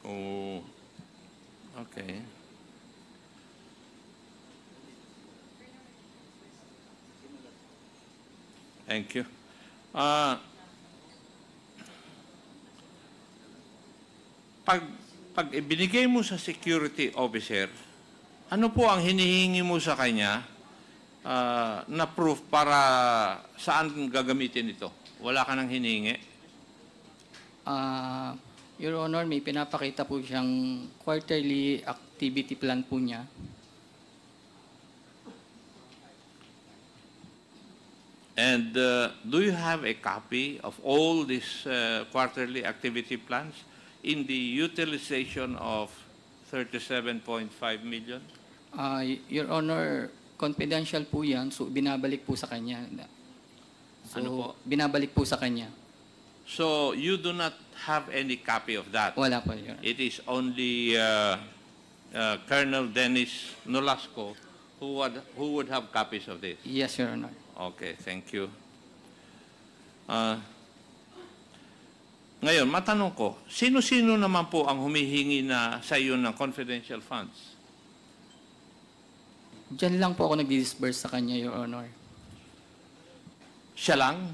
[SPEAKER 2] Oh, okay. Thank you. Pag ibinigay mo sa security officer, ano po ang hinihingi mo sa kanya na proof para saan gagamitin ito? Wala ka nang hiningi?
[SPEAKER 3] Your Honor, may pinapakita po siyang quarterly activity plan po niya.
[SPEAKER 2] And do you have a copy of all these quarterly activity plans in the utilization of 37.5 million?
[SPEAKER 3] Your Honor, confidential po yan, so binabalik po sa kanya. So,
[SPEAKER 2] Ano po?
[SPEAKER 3] binabalik po sa kanya.
[SPEAKER 2] So you do not have any copy of that?
[SPEAKER 3] Wala po, Your Honor.
[SPEAKER 2] It is only Colonel Dennis Nolasco who would have copies of this?
[SPEAKER 3] Yes, Your Honor.
[SPEAKER 2] Okay, thank you. Ngayon, matanong ko, sino-sino naman po ang humihingi na sa iyo ng confidential funds?
[SPEAKER 3] Diyan lang po ako nag-disburse sa kanya, Your Honor.
[SPEAKER 2] Siya lang?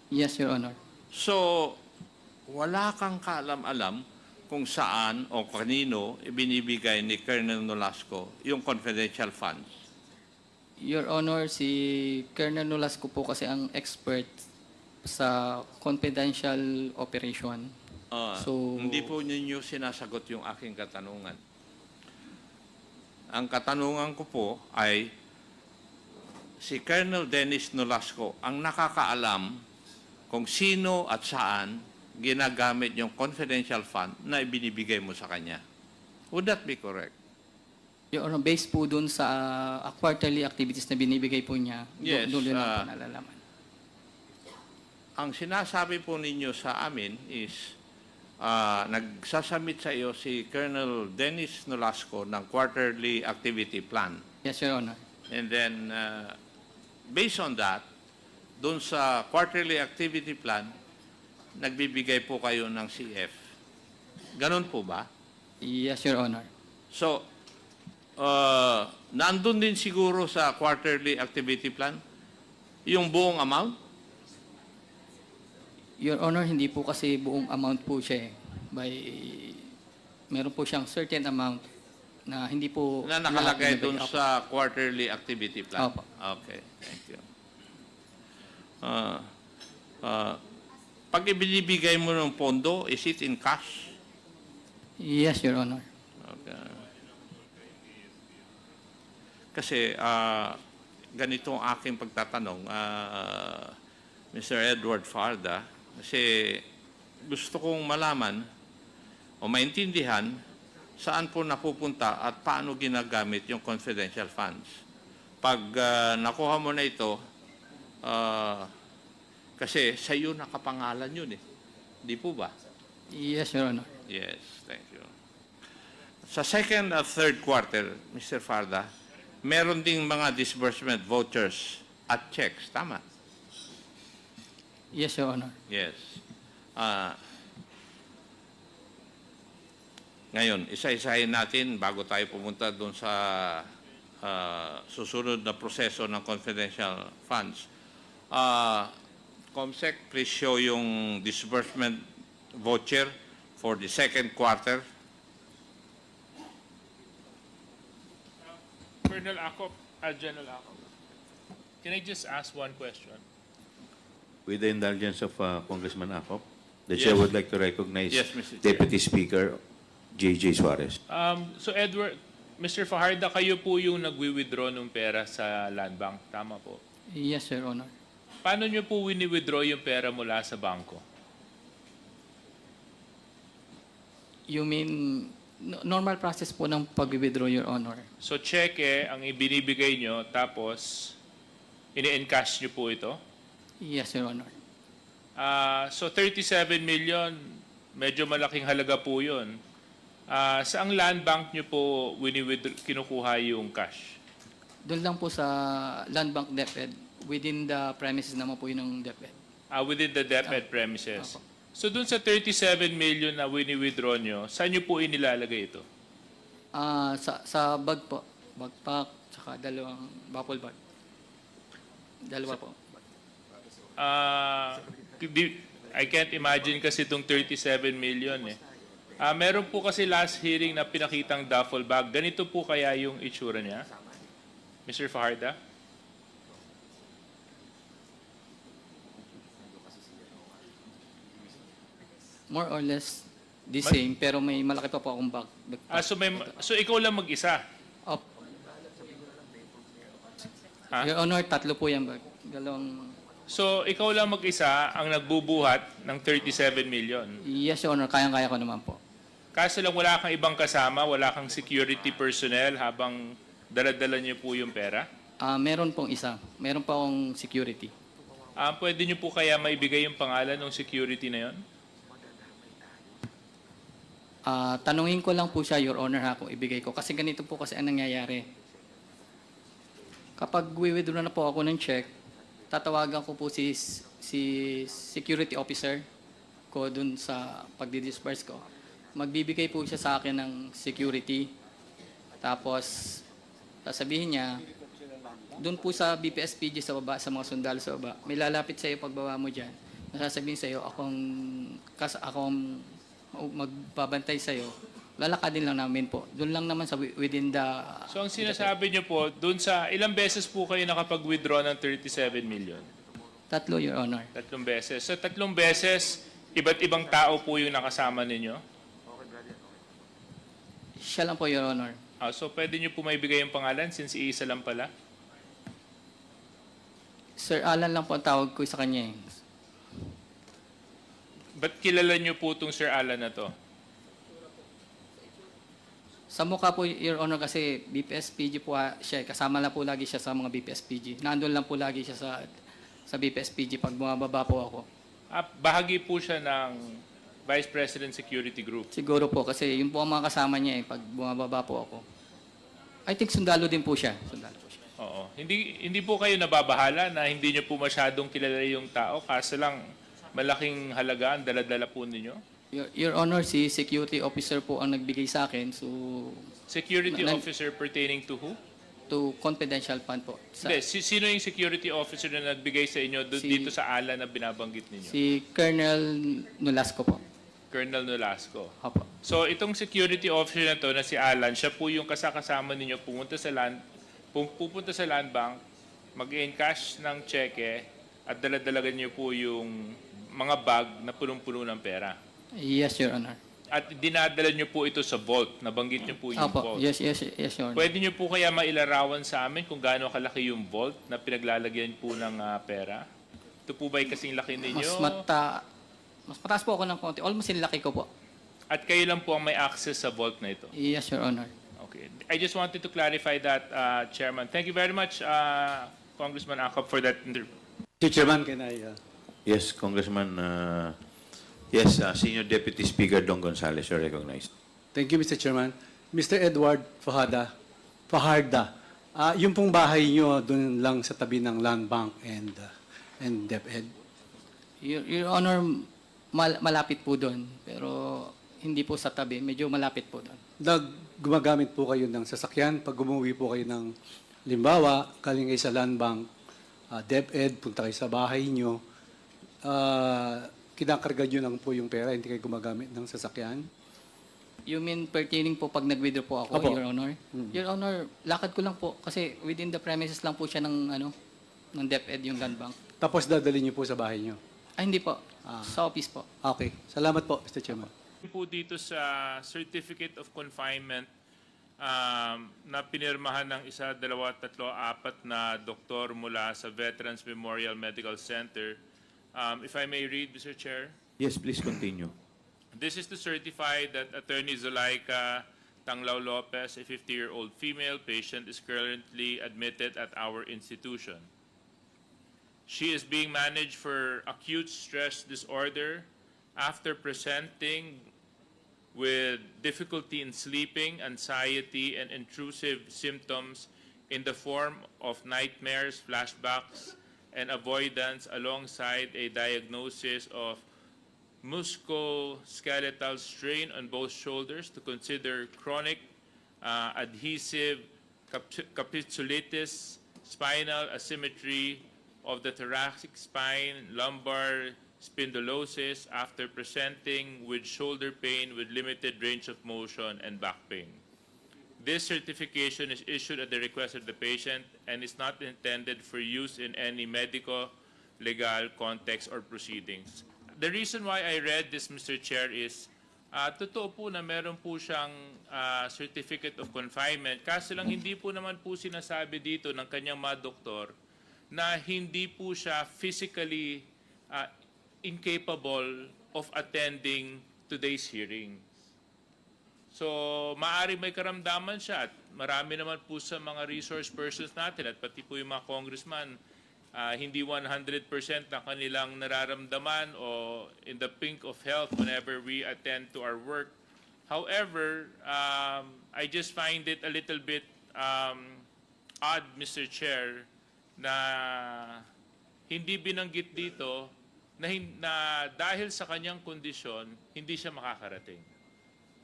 [SPEAKER 3] Yes, Your Honor.
[SPEAKER 2] So, wala kang kaalam-alam kung saan o kanino ibinibigay ni Colonel Nolasco yung confidential funds?
[SPEAKER 3] Your Honor, si Colonel Nolasco po kasi ang expert sa confidential operation. So-
[SPEAKER 2] Hindi po ninyo sinasagot yung aking katanungan. Ang katanungan ko po ay, si Colonel Dennis Nolasco ang nakakaalam kung sino at saan ginagamit yung confidential fund na ibinibigay mo sa kanya. Would that be correct?
[SPEAKER 3] Your Honor, based po dun sa quarterly activities na binibigay po niya,
[SPEAKER 2] Yes,
[SPEAKER 3] doon din po nalalaman.
[SPEAKER 2] Ang sinasabi po ninyo sa amin is nagsasamit sa iyo si Colonel Dennis Nolasco ng quarterly activity plan.
[SPEAKER 3] Yes, Your Honor.
[SPEAKER 2] And then, based on that, doon sa quarterly activity plan, nagbibigay po kayo ng CF. Ganon po ba?
[SPEAKER 3] Yes, Your Honor.
[SPEAKER 2] So, nandun din siguro sa quarterly activity plan yung buong amount?
[SPEAKER 3] Your Honor, hindi po kasi buong amount po siya eh. Meron po siyang certain amount na hindi po
[SPEAKER 2] Na nakalagay
[SPEAKER 3] lahat
[SPEAKER 2] doon
[SPEAKER 3] binibigay.
[SPEAKER 2] sa quarterly activity plan?
[SPEAKER 3] Opo.
[SPEAKER 2] Okay, thank you. Pag ibinibigay mo ng pondo, is it in cash?
[SPEAKER 3] Yes, Your Honor.
[SPEAKER 2] Okay. Kasi ganito ang aking pagtatanong, Mr. Edward Farda, kasi gusto kong malaman o maintindihan saan po napupunta at paano ginagamit yung confidential funds. Pag nakuha mo na ito, kasi sa iyo nakapangalan yun eh. Di po ba?
[SPEAKER 3] Yes, Your Honor.
[SPEAKER 2] Yes, thank you. Sa second at third quarter, Mr. Farda, meron ding mga disbursement vouchers at checks, tama?
[SPEAKER 3] Yes, Your Honor.
[SPEAKER 2] Yes. Ngayon, isa-isahin natin bago tayo pumunta doon sa susunod na proseso ng confidential funds. Comsec, please show yung disbursement voucher for the second quarter.
[SPEAKER 10] Colonel Acop, General Acop. Can I just ask one question?
[SPEAKER 4] With the indulgence of Congressman Acop, the
[SPEAKER 2] Yes.
[SPEAKER 4] chair would like to recognize
[SPEAKER 2] Yes, Mr. Chair.
[SPEAKER 4] Deputy Speaker J.J. Suarez.
[SPEAKER 10] So Edward, Mr. Fajarda, kayo po yung nagwi-withdraw ng pera sa Land Bank, tama po?
[SPEAKER 3] Yes, Your Honor.
[SPEAKER 10] Paano nyo po wini-withdraw yung pera mula sa bangko?
[SPEAKER 3] You mean, normal process po ng pag-withdraw, Your Honor.
[SPEAKER 10] So cheque ang ibinibigay nyo, tapos ini-encash nyo po ito?
[SPEAKER 3] Yes, Your Honor.
[SPEAKER 10] So 37 million, medyo malaking halaga po yun. Saang land bank nyo po kinukuha yung cash?
[SPEAKER 3] Doon lang po sa Land Bank DepEd, within the premises naman po yun ng DepEd.
[SPEAKER 10] Within the DepEd premises.
[SPEAKER 3] Opo.
[SPEAKER 10] So dun sa 37 million na wini-withdraw nyo, saan nyo po inilalagay ito?
[SPEAKER 3] Sa bag po, backpack, tsaka dalawang bubble bag. Dalawa po.
[SPEAKER 10] I can't imagine kasi itong 37 million eh. Meron po kasi last hearing na pinakitang duffel bag. Ganito po kaya yung itsura niya? Mr. Fajarda?
[SPEAKER 3] More or less the same, pero may malaki pa po akong bag.
[SPEAKER 10] So ikaw lang mag-isa?
[SPEAKER 3] Opo.
[SPEAKER 10] Ha?
[SPEAKER 3] Your Honor, tatlo po yan bag. Dalawang...
[SPEAKER 10] So ikaw lang mag-isa ang nagbubuhat ng 37 million?
[SPEAKER 3] Yes, Your Honor, kayang-kaya ko naman po.
[SPEAKER 10] Kaso lang wala kang ibang kasama, wala kang security personnel habang dala-dala niyo po yung pera?
[SPEAKER 3] Meron pong isa. Meron pa akong security.
[SPEAKER 10] Pwede niyo po kaya maibigay yung pangalan ng security na yon?
[SPEAKER 3] Tanungin ko lang po siya, Your Honor, ha, kung ibigay ko. Kasi ganito po kasi ang nangyayari. Kapag withdraw na po ako ng check, tatawagan ko po si security officer ko dun sa pagdi-disperse ko. Magbibigay po siya sa akin ng security. Tapos, sasabihin niya, dun po sa BPSPG sa baba, sa mga sundalo sa baba, may lalapit sa iyo pagbaba mo dyan. Nasasabihin sa iyo, akong magbabantay sa iyo, lalakadin lang namin po. Doon lang naman sa within the...
[SPEAKER 10] So ang sinasabi niyo po, dun sa ilang beses po kayo nakapag-withdraw ng 37 million?
[SPEAKER 3] Tatlo, Your Honor.
[SPEAKER 10] 3 beses. Sa 3 beses, iba't ibang tao po yung nakasama ninyo?
[SPEAKER 3] Siya lang po, Your Honor.
[SPEAKER 10] So pwede niyo po maibigay yung pangalan since iisa lang pala?
[SPEAKER 3] Sir Alan lang po ang tawag ko sa kanya eh.
[SPEAKER 10] Ba't kilala niyo po itong Sir Alan na to?
[SPEAKER 3] Sa mukha po, Your Honor, kasi BPSPG po siya. Kasama lang po lagi siya sa mga BPSPG. Nandun lang po lagi siya sa BPSPG pag bumababa po ako.
[SPEAKER 10] Bahagi po siya ng Vice President Security Group.
[SPEAKER 3] Siguro po, kasi yun po ang mga kasama niya pag bumababa po ako. I think sundalo din po siya. Sundalo po siya.
[SPEAKER 10] Oo. Hindi po kayo nababahala na hindi niyo po masyadong kilala yung tao kaso lang malaking halaga ang dala-dala po ninyo?
[SPEAKER 3] Your Honor, si security officer po ang nagbigay sa akin. So,
[SPEAKER 10] Security officer pertaining to who?
[SPEAKER 3] to confidential fund po.
[SPEAKER 10] Hindi, sino yung security officer na nagbigay sa inyo dito sa ALA na binabanggit ninyo?
[SPEAKER 3] Si Colonel Nolasco po.
[SPEAKER 10] Colonel Nolasco.
[SPEAKER 3] Opo.
[SPEAKER 10] So itong security officer na to na si Alan, siya po yung kasama ninyo pupunta sa land bank, mag-encash ng cheque at daladalagan niyo po yung mga bag na punong-puno ng pera.
[SPEAKER 3] Yes, Your Honor.
[SPEAKER 10] At dinadala niyo po ito sa vault. Nabanggit niyo po yung
[SPEAKER 3] Opo.
[SPEAKER 10] vault.
[SPEAKER 3] Yes, Your Honor.
[SPEAKER 10] Pwede niyo po kaya mailarawan sa amin kung gaano kalaki yung vault na pinaglalagyan po ng pera? Ito po ba'y kasing laki ninyo?
[SPEAKER 3] Mas mataas po ako ng konti. Almost yung laki ko po.
[SPEAKER 10] At kayo lang po ang may access sa vault na ito?
[SPEAKER 3] Yes, Your Honor.
[SPEAKER 10] Okay. I just wanted to clarify that, Chairman. Thank you very much, Congressman Acop, for that interview.
[SPEAKER 11] Mr. Chairman, can I...
[SPEAKER 4] Yes, Congressman. Senior Deputy Speaker Don Gonzales, you're recognized.
[SPEAKER 11] Thank you, Mr. Chairman. Mr. Edward Fajarda, yung pong bahay nyo doon lang sa tabi ng Land Bank and DepEd?
[SPEAKER 3] Your Honor, malapit po doon. Pero hindi po sa tabi. Medyo malapit po doon.
[SPEAKER 11] Gumagamit po kayo ng sasakyan pag umuwi po kayo ng limbawa, galing kayo sa Land Bank, DepEd, punta kayo sa bahay nyo, kinakarga nyo lang po yung pera, hindi kayo gumagamit ng sasakyan?
[SPEAKER 3] You mean pertaining po pag nag-withdraw po ako,
[SPEAKER 11] Opo.
[SPEAKER 3] Your Honor? Your Honor, lakad ko lang po kasi within the premises lang po siya ng DepEd, yung land bank.
[SPEAKER 11] Tapos dadalhin nyo po sa bahay nyo?
[SPEAKER 3] Ay, hindi po. Sa office po.
[SPEAKER 11] Okay. Salamat po, Mr. Chairman.
[SPEAKER 10] Po dito sa Certificate of Confinement na pinirmahan ng 1, 2, 3, 4 na doktor mula sa Veterans Memorial Medical Center. If I may read, Mr. Chair.
[SPEAKER 4] Yes, please continue.
[SPEAKER 10] This is to certify that Attorney Zulaika Tanglao Lopez, a 50-year-old female patient, is currently admitted at our institution. She is being managed for acute stress disorder after presenting with difficulty in sleeping, anxiety, and intrusive symptoms in the form of nightmares, flashbacks, and avoidance alongside a diagnosis of musculoskeletal strain on both shoulders to consider chronic adhesive capsulitis, spinal asymmetry of the thoracic spine, lumbar spondylosis after presenting with shoulder pain with limited range of motion and back pain. This certification is issued at the request of the patient and is not intended for use in any medical, legal context or proceedings. the reason why I read this, Mr. Chair, is totoo po na meron po siyang certificate of confinement. Kaso lang hindi po naman po sinasabi dito ng kanyang mga doktor na hindi po siya physically incapable of attending today's hearing. So, maaari may karamdaman siya at marami naman po sa mga resource persons natin at pati po yung mga congressman, hindi 100% na kanilang nararamdaman o in the pink of health whenever we attend to our work. However, I just find it a little bit odd, Mr. Chair, na hindi binanggit dito na dahil sa kanyang kondisyon, hindi siya makakarating.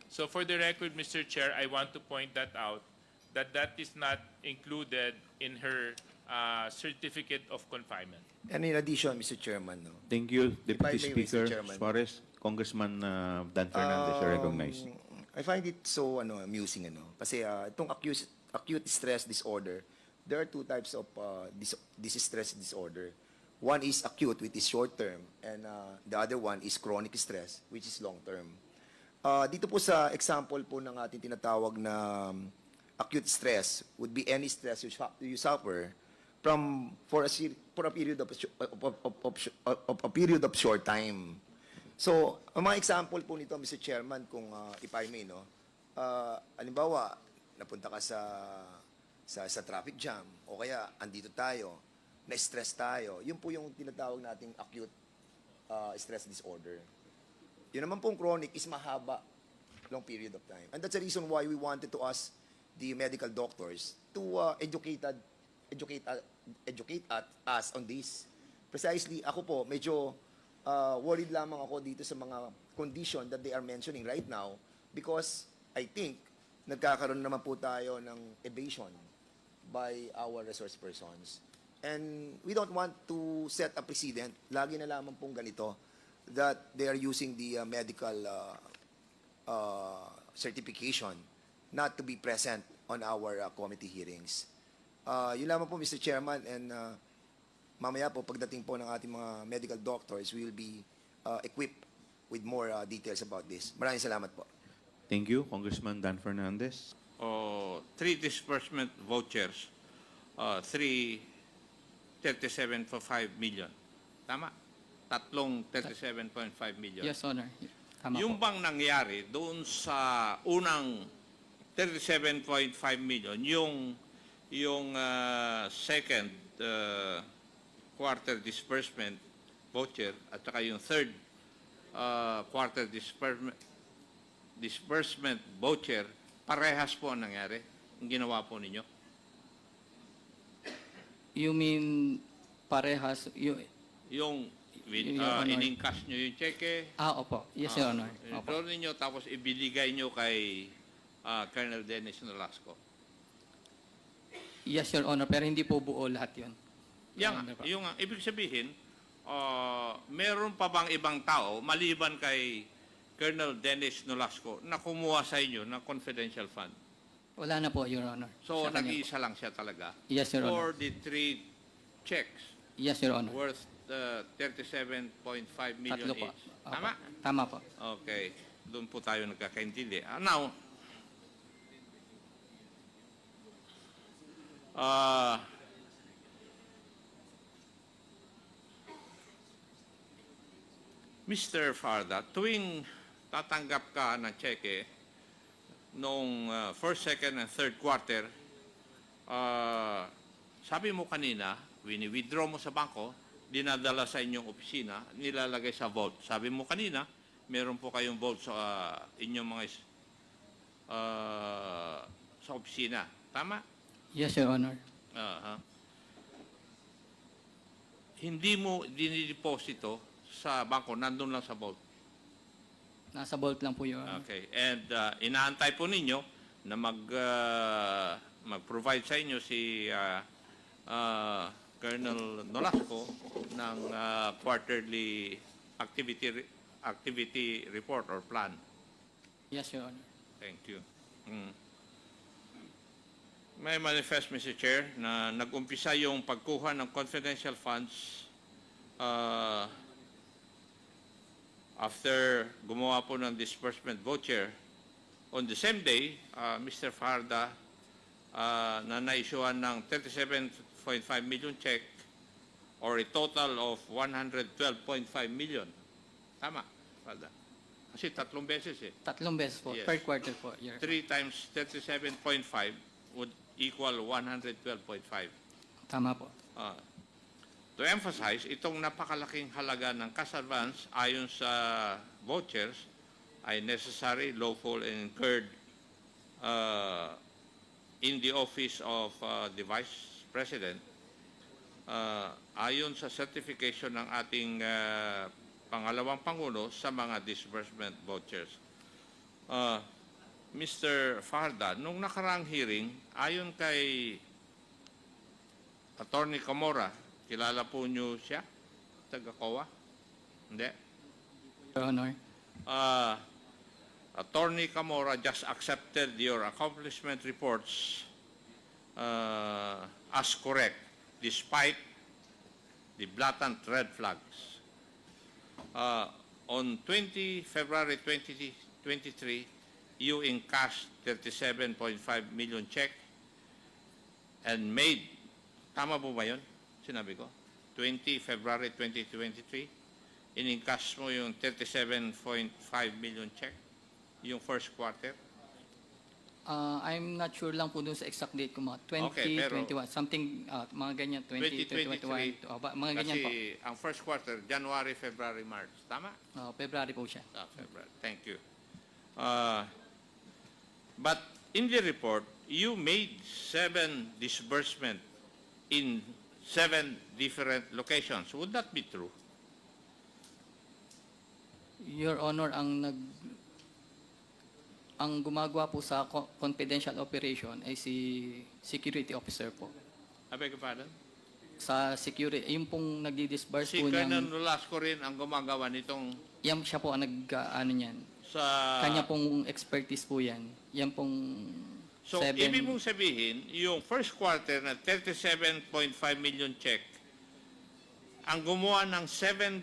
[SPEAKER 10] So for the record, Mr. Chair, I want to point that out, that that is not included in her certificate of confinement.
[SPEAKER 12] And in addition, Mr. Chairman, no,
[SPEAKER 4] Thank you,
[SPEAKER 12] If I
[SPEAKER 4] Deputy
[SPEAKER 12] may, Mr.
[SPEAKER 4] Speaker
[SPEAKER 12] Chairman.
[SPEAKER 4] Suarez. Congressman Dan Fernandez, you're recognized.
[SPEAKER 12] I find it so amusing, kasi itong acute stress disorder, there are two types of this stress disorder. One is acute, which is short term, and the other one is chronic stress, which is long term. Dito po sa example po ng ating tinatawag na acute stress would be any stress you suffer for a period of short time. So, ang mga example po nito, Mr. Chairman, kung if I may, halimbawa, napunta ka sa traffic jam, o kaya andito tayo, na-stress tayo, yun po yung tinatawag nating acute stress disorder. Yun naman pong chronic is mahaba, long period of time. And that's the reason why we wanted to ask the medical doctors to educate us on this. Precisely, ako po, medyo worried lamang ako dito sa mga condition that they are mentioning right now because I think nagkakaroon naman po tayo ng evasion by our resource persons. And we don't want to set a precedent, lagi na lamang pong ganito, that they are using the medical certification not to be present on our committee hearings. Yun lamang po, Mr. Chairman, and mamaya po, pagdating po ng ating mga medical doctors, we will be equipped with more details about this. Maraming salamat po.
[SPEAKER 4] Thank you, Congressman Dan Fernandez.
[SPEAKER 2] 3 disbursement vouchers, 37.5 million. Tama? Tatlong 37.5 million.
[SPEAKER 3] Yes, Honor. Tama
[SPEAKER 2] Yung
[SPEAKER 3] po.
[SPEAKER 2] bang nangyari doon sa unang 37.5 million, yung second quarter disbursement voucher at saka yung third quarter disbursement voucher, parehas po ang nangyari, ang ginawa po ninyo?
[SPEAKER 3] You mean parehas?
[SPEAKER 2] Yung
[SPEAKER 3] Your Honor.
[SPEAKER 2] in-encash nyo yung cheque,
[SPEAKER 3] Opo. Yes, Your Honor. Opo.
[SPEAKER 2] i-draw ninyo, tapos ibiligay nyo kay Colonel Dennis Nolasco.
[SPEAKER 3] Yes, Your Honor. Pero hindi po buo lahat yun.
[SPEAKER 2] Yung ibig sabihin, meron pa bang ibang tao, maliban kay Colonel Dennis Nolasco, na kumuha sa inyo ng confidential fund?
[SPEAKER 3] Wala na po, Your Honor.
[SPEAKER 2] So,
[SPEAKER 3] Sa kanya
[SPEAKER 2] nag-iisa lang siya talaga?
[SPEAKER 3] Yes, Your
[SPEAKER 2] For
[SPEAKER 3] Honor.
[SPEAKER 2] the 3 checks
[SPEAKER 3] Yes, Your Honor.
[SPEAKER 2] worth 37.5 million
[SPEAKER 3] Tatlo po.
[SPEAKER 2] each.
[SPEAKER 3] Opo.
[SPEAKER 2] Tama?
[SPEAKER 3] Tama po.
[SPEAKER 2] Okay. Doon po tayo nagkakaintindi. Now, Mr. Farda, tuwing tatanggap ka ng cheque noong first, second, and third quarter, sabi mo kanina, wini-withdraw mo sa bangko, dinadala sa inyong opisina, nilalagay sa vault. Sabi mo kanina, meron po kayong vault sa inyong mga sa opisina. Tama?
[SPEAKER 3] Yes, Your Honor.
[SPEAKER 2] Hindi mo dinideposito sa bangko, nandun lang sa vault.
[SPEAKER 3] Nasa vault lang po, Your Honor.
[SPEAKER 2] Okay. And inaantay po ninyo na mag-provide sa inyo si Colonel Nolasco ng quarterly activity report or plan.
[SPEAKER 3] Yes, Your Honor.
[SPEAKER 2] Thank you. May manifest, Mr. Chair, na nag-umpisa yung pagkuha ng confidential funds after gumawa po ng disbursement voucher, on the same day, Mr. Fajarda na na-issuean ng 37.5 million check or a total of 112.5 million. Tama, Fajarda? Kasi tatlong beses eh.
[SPEAKER 3] Tatlong beses po,
[SPEAKER 2] Yes.
[SPEAKER 3] per quarter po, Your
[SPEAKER 2] 3 times 37.5 would equal 112.5.
[SPEAKER 3] Tama po.
[SPEAKER 2] To emphasize, itong napakalaking halaga ng cash advance ayon sa vouchers ay necessary, lawful, and incurred in the office of the Vice President ayon sa certification ng ating pangalawang Pangulo sa mga disbursement vouchers. Mr. Fajarda, nung nakaraang hearing, ayon kay Attorney Camora, kilala po niyo siya? Taga-COA? Hindi?
[SPEAKER 3] Your Honor.
[SPEAKER 2] Attorney Camora just accepted your accomplishment reports as correct, despite the blatant red flags. On February 2023, you encashed 37.5 million check and made, tama po ba yun? Sinabi ko? February 2023, in-encash mo yung 37.5 million check, yung first quarter.
[SPEAKER 3] I'm not sure lang po dun sa exact date ko, mga 20,
[SPEAKER 2] Okay, pero
[SPEAKER 3] 21, something, mga ganyan, 20,
[SPEAKER 2] 2023,
[SPEAKER 3] 21, mga ganyan po.
[SPEAKER 2] Kasi ang first quarter, January, February, March. Tama?
[SPEAKER 3] February po siya.
[SPEAKER 2] February. Thank you. But in the report, you made 7 disbursement in 7 different locations. Would that be true?
[SPEAKER 3] Your Honor, ang gumagawa po sa confidential operation ay si security officer po.
[SPEAKER 2] I beg your pardon?
[SPEAKER 3] Sa security, yung pong nagdi-disburse
[SPEAKER 2] Si
[SPEAKER 3] po
[SPEAKER 2] Colonel
[SPEAKER 3] ng,
[SPEAKER 2] Nolasco rin ang gumagawa nitong
[SPEAKER 3] yan siya po ang ano niyan.
[SPEAKER 2] sa...
[SPEAKER 3] Kanya pong expertise po yan. Yan pong
[SPEAKER 2] So,
[SPEAKER 3] 7.
[SPEAKER 2] ibig mong sabihin, yung first quarter na 37.5 million check, ang gumawa ng 7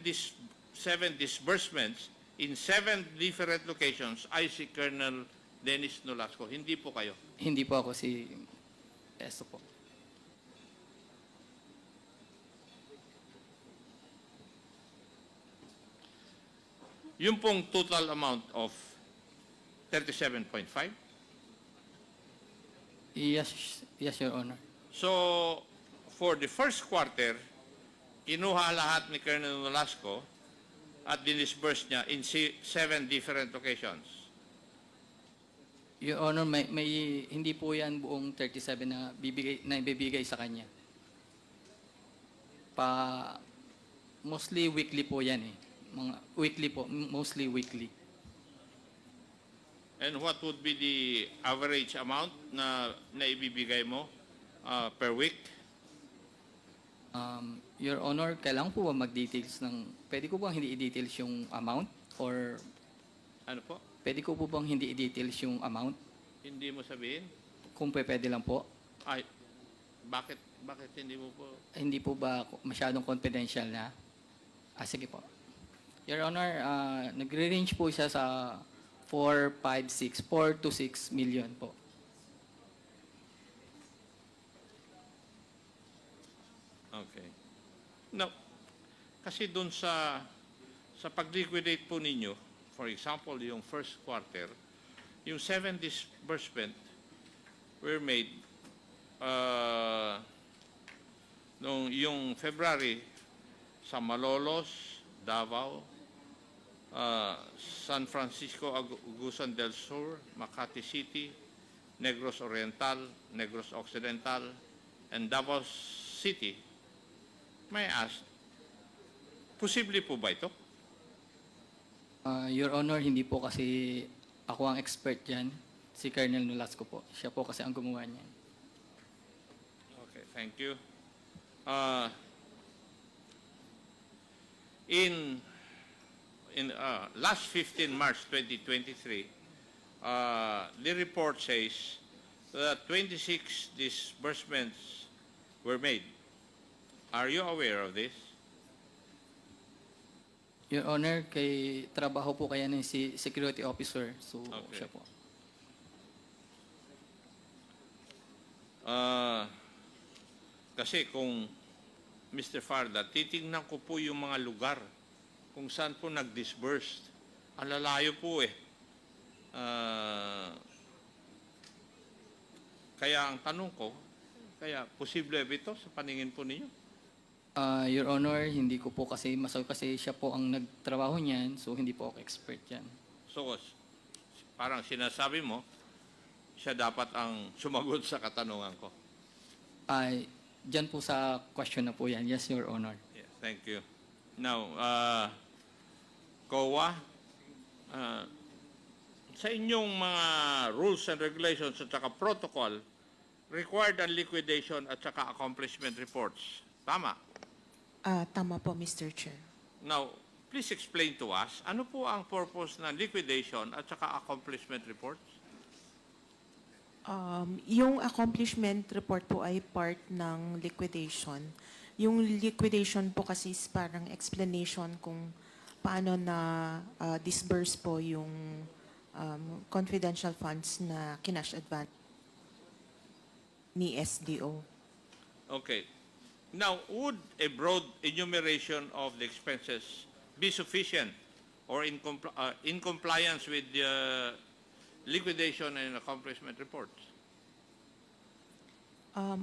[SPEAKER 2] disbursements in 7 different locations ay si Colonel Dennis Nolasco. Hindi po kayo.
[SPEAKER 3] Hindi po ako si Esto po.
[SPEAKER 2] Yung pong total amount of 37.5.
[SPEAKER 3] Yes, Your Honor.
[SPEAKER 2] So, for the first quarter, kinuha lahat ni Colonel Nolasco at dinisburse niya in 7 different locations.
[SPEAKER 3] Your Honor, may hindi po yan buong 37 na ibibigay sa kanya. Mostly weekly po yan eh. Mga weekly po, mostly weekly.
[SPEAKER 2] And what would be the average amount na ibibigay mo per week?
[SPEAKER 3] Your Honor, kailangan po ba mag-details pwede ko bang hindi i-details yung amount? Or
[SPEAKER 2] Ano po?
[SPEAKER 3] pwede ko po bang hindi i-details yung amount?
[SPEAKER 2] Hindi mo sabihin?
[SPEAKER 3] Kung pwede lang po.
[SPEAKER 2] Ay, bakit hindi mo po?
[SPEAKER 3] Hindi po ba masyadong confidential na? Sige po. Your Honor, nagre-range po siya sa 4 to 6 million po.
[SPEAKER 2] Okay. No, kasi dun sa pag-liquidate po ninyo, for example, yung first quarter, yung 7 disbursement were made yung February sa Malolos, Davao, San Francisco, Agusan del Sur, Makati City, Negros Oriental, Negros Occidental, and Davao City. May I ask, posible po ba ito?
[SPEAKER 3] Your Honor, hindi po kasi ako ang expert dyan. Si Colonel Nolasco po. Siya po kasi ang gumawa niyan.
[SPEAKER 2] Okay, thank you. In last 15 March 2023, the report says that 26 disbursements were made. Are you aware of this?
[SPEAKER 3] Your Honor, kay trabaho po kaya ng si security officer. So,
[SPEAKER 2] Okay.
[SPEAKER 3] siya po.
[SPEAKER 2] Kasi kung Mr. Farda, titingnan ko po yung mga lugar kung saan po nag-disburse. Ang lalayo po eh. Kaya ang tanong ko, kaya posible ba ito sa paningin po ninyo?
[SPEAKER 3] Your Honor, hindi ko po kasi masabi kasi siya po ang nagtrabaho niyan, so hindi po ako expert yan.
[SPEAKER 2] So, parang sinasabi mo, siya dapat ang sumagot sa katanungan ko.
[SPEAKER 3] Diyan po sa question na po yan. Yes, Your Honor.
[SPEAKER 2] Yes, thank you. Now, COA, sa inyong mga rules and regulations at saka protocol, required ang liquidation at saka accomplishment reports. Tama?
[SPEAKER 9] Tama po, Mr. Chair.
[SPEAKER 2] Now, please explain to us, ano po ang purpose ng liquidation at saka accomplishment reports?
[SPEAKER 9] Yung accomplishment report po ay part ng liquidation. Yung liquidation po kasi is parang explanation kung paano na disburse po yung confidential funds na kinash advance ni SDO.
[SPEAKER 2] Okay. Now, would a broad enumeration of the expenses be sufficient or in compliance with the liquidation and accomplishment reports?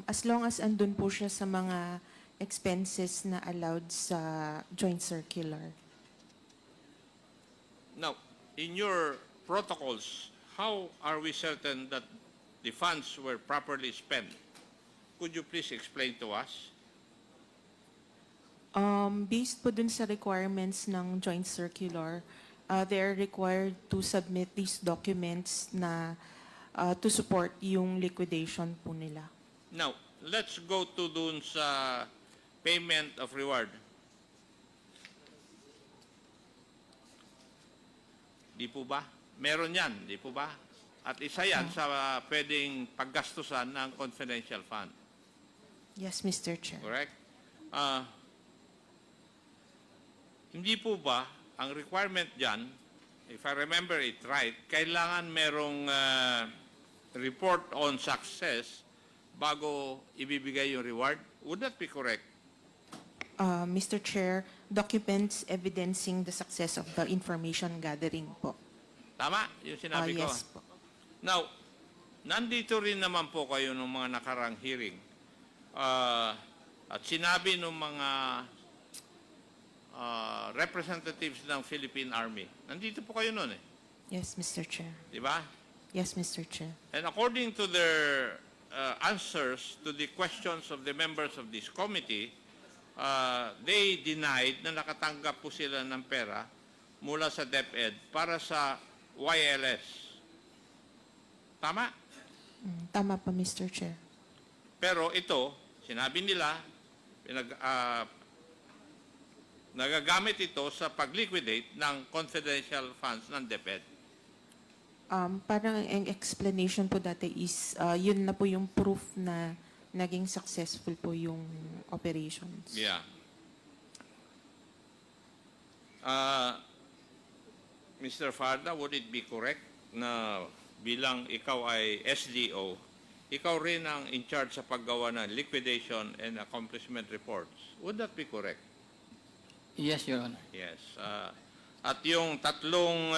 [SPEAKER 9] As long as andun po siya sa mga expenses na allowed sa joint circular.
[SPEAKER 2] Now, in your protocols, how are we certain that the funds were properly spent? Could you please explain to us?
[SPEAKER 9] Based po dun sa requirements ng joint circular, they're required to submit these documents na to support yung liquidation po nila.
[SPEAKER 2] Now, let's go to dun sa payment of reward. Di po ba? Meron yan, di po ba? At isa yan sa pwedeng paggastusan ng confidential fund.
[SPEAKER 9] Yes, Mr. Chair.
[SPEAKER 2] Correct? Hindi po ba ang requirement dyan, if I remember it right, kailangan merong report on success bago ibibigay yung reward? Would that be correct?
[SPEAKER 9] Mr. Chair, documents evidencing the success of the information gathering po.
[SPEAKER 2] Tama? Yung sinabi ko.
[SPEAKER 9] Yes po.
[SPEAKER 2] Now, nandito rin naman po kayo ng mga nakarang hearing. At sinabi ng mga representatives ng Philippine Army. Nandito po kayo noon eh.
[SPEAKER 9] Yes, Mr. Chair.
[SPEAKER 2] Di ba?
[SPEAKER 9] Yes, Mr. Chair.
[SPEAKER 2] And according to their answers to the questions of the members of this committee, they denied na nakatanggap po sila ng pera mula sa DepEd para sa YLS. Tama?
[SPEAKER 9] Tama pa, Mr. Chair.
[SPEAKER 2] Pero ito, sinabi nila, nagagamit ito sa pag-liquidate ng confidential funds ng DepEd.
[SPEAKER 9] Parang ang explanation po dati is, yun na po yung proof na naging successful po yung operations.
[SPEAKER 2] Yeah. Mr. Farda, would it be correct na bilang ikaw ay SDO, ikaw rin ang in charge sa paggawa ng liquidation and accomplishment reports? Would that be correct?
[SPEAKER 3] Yes, Your Honor.
[SPEAKER 2] Yes. At yung tatlong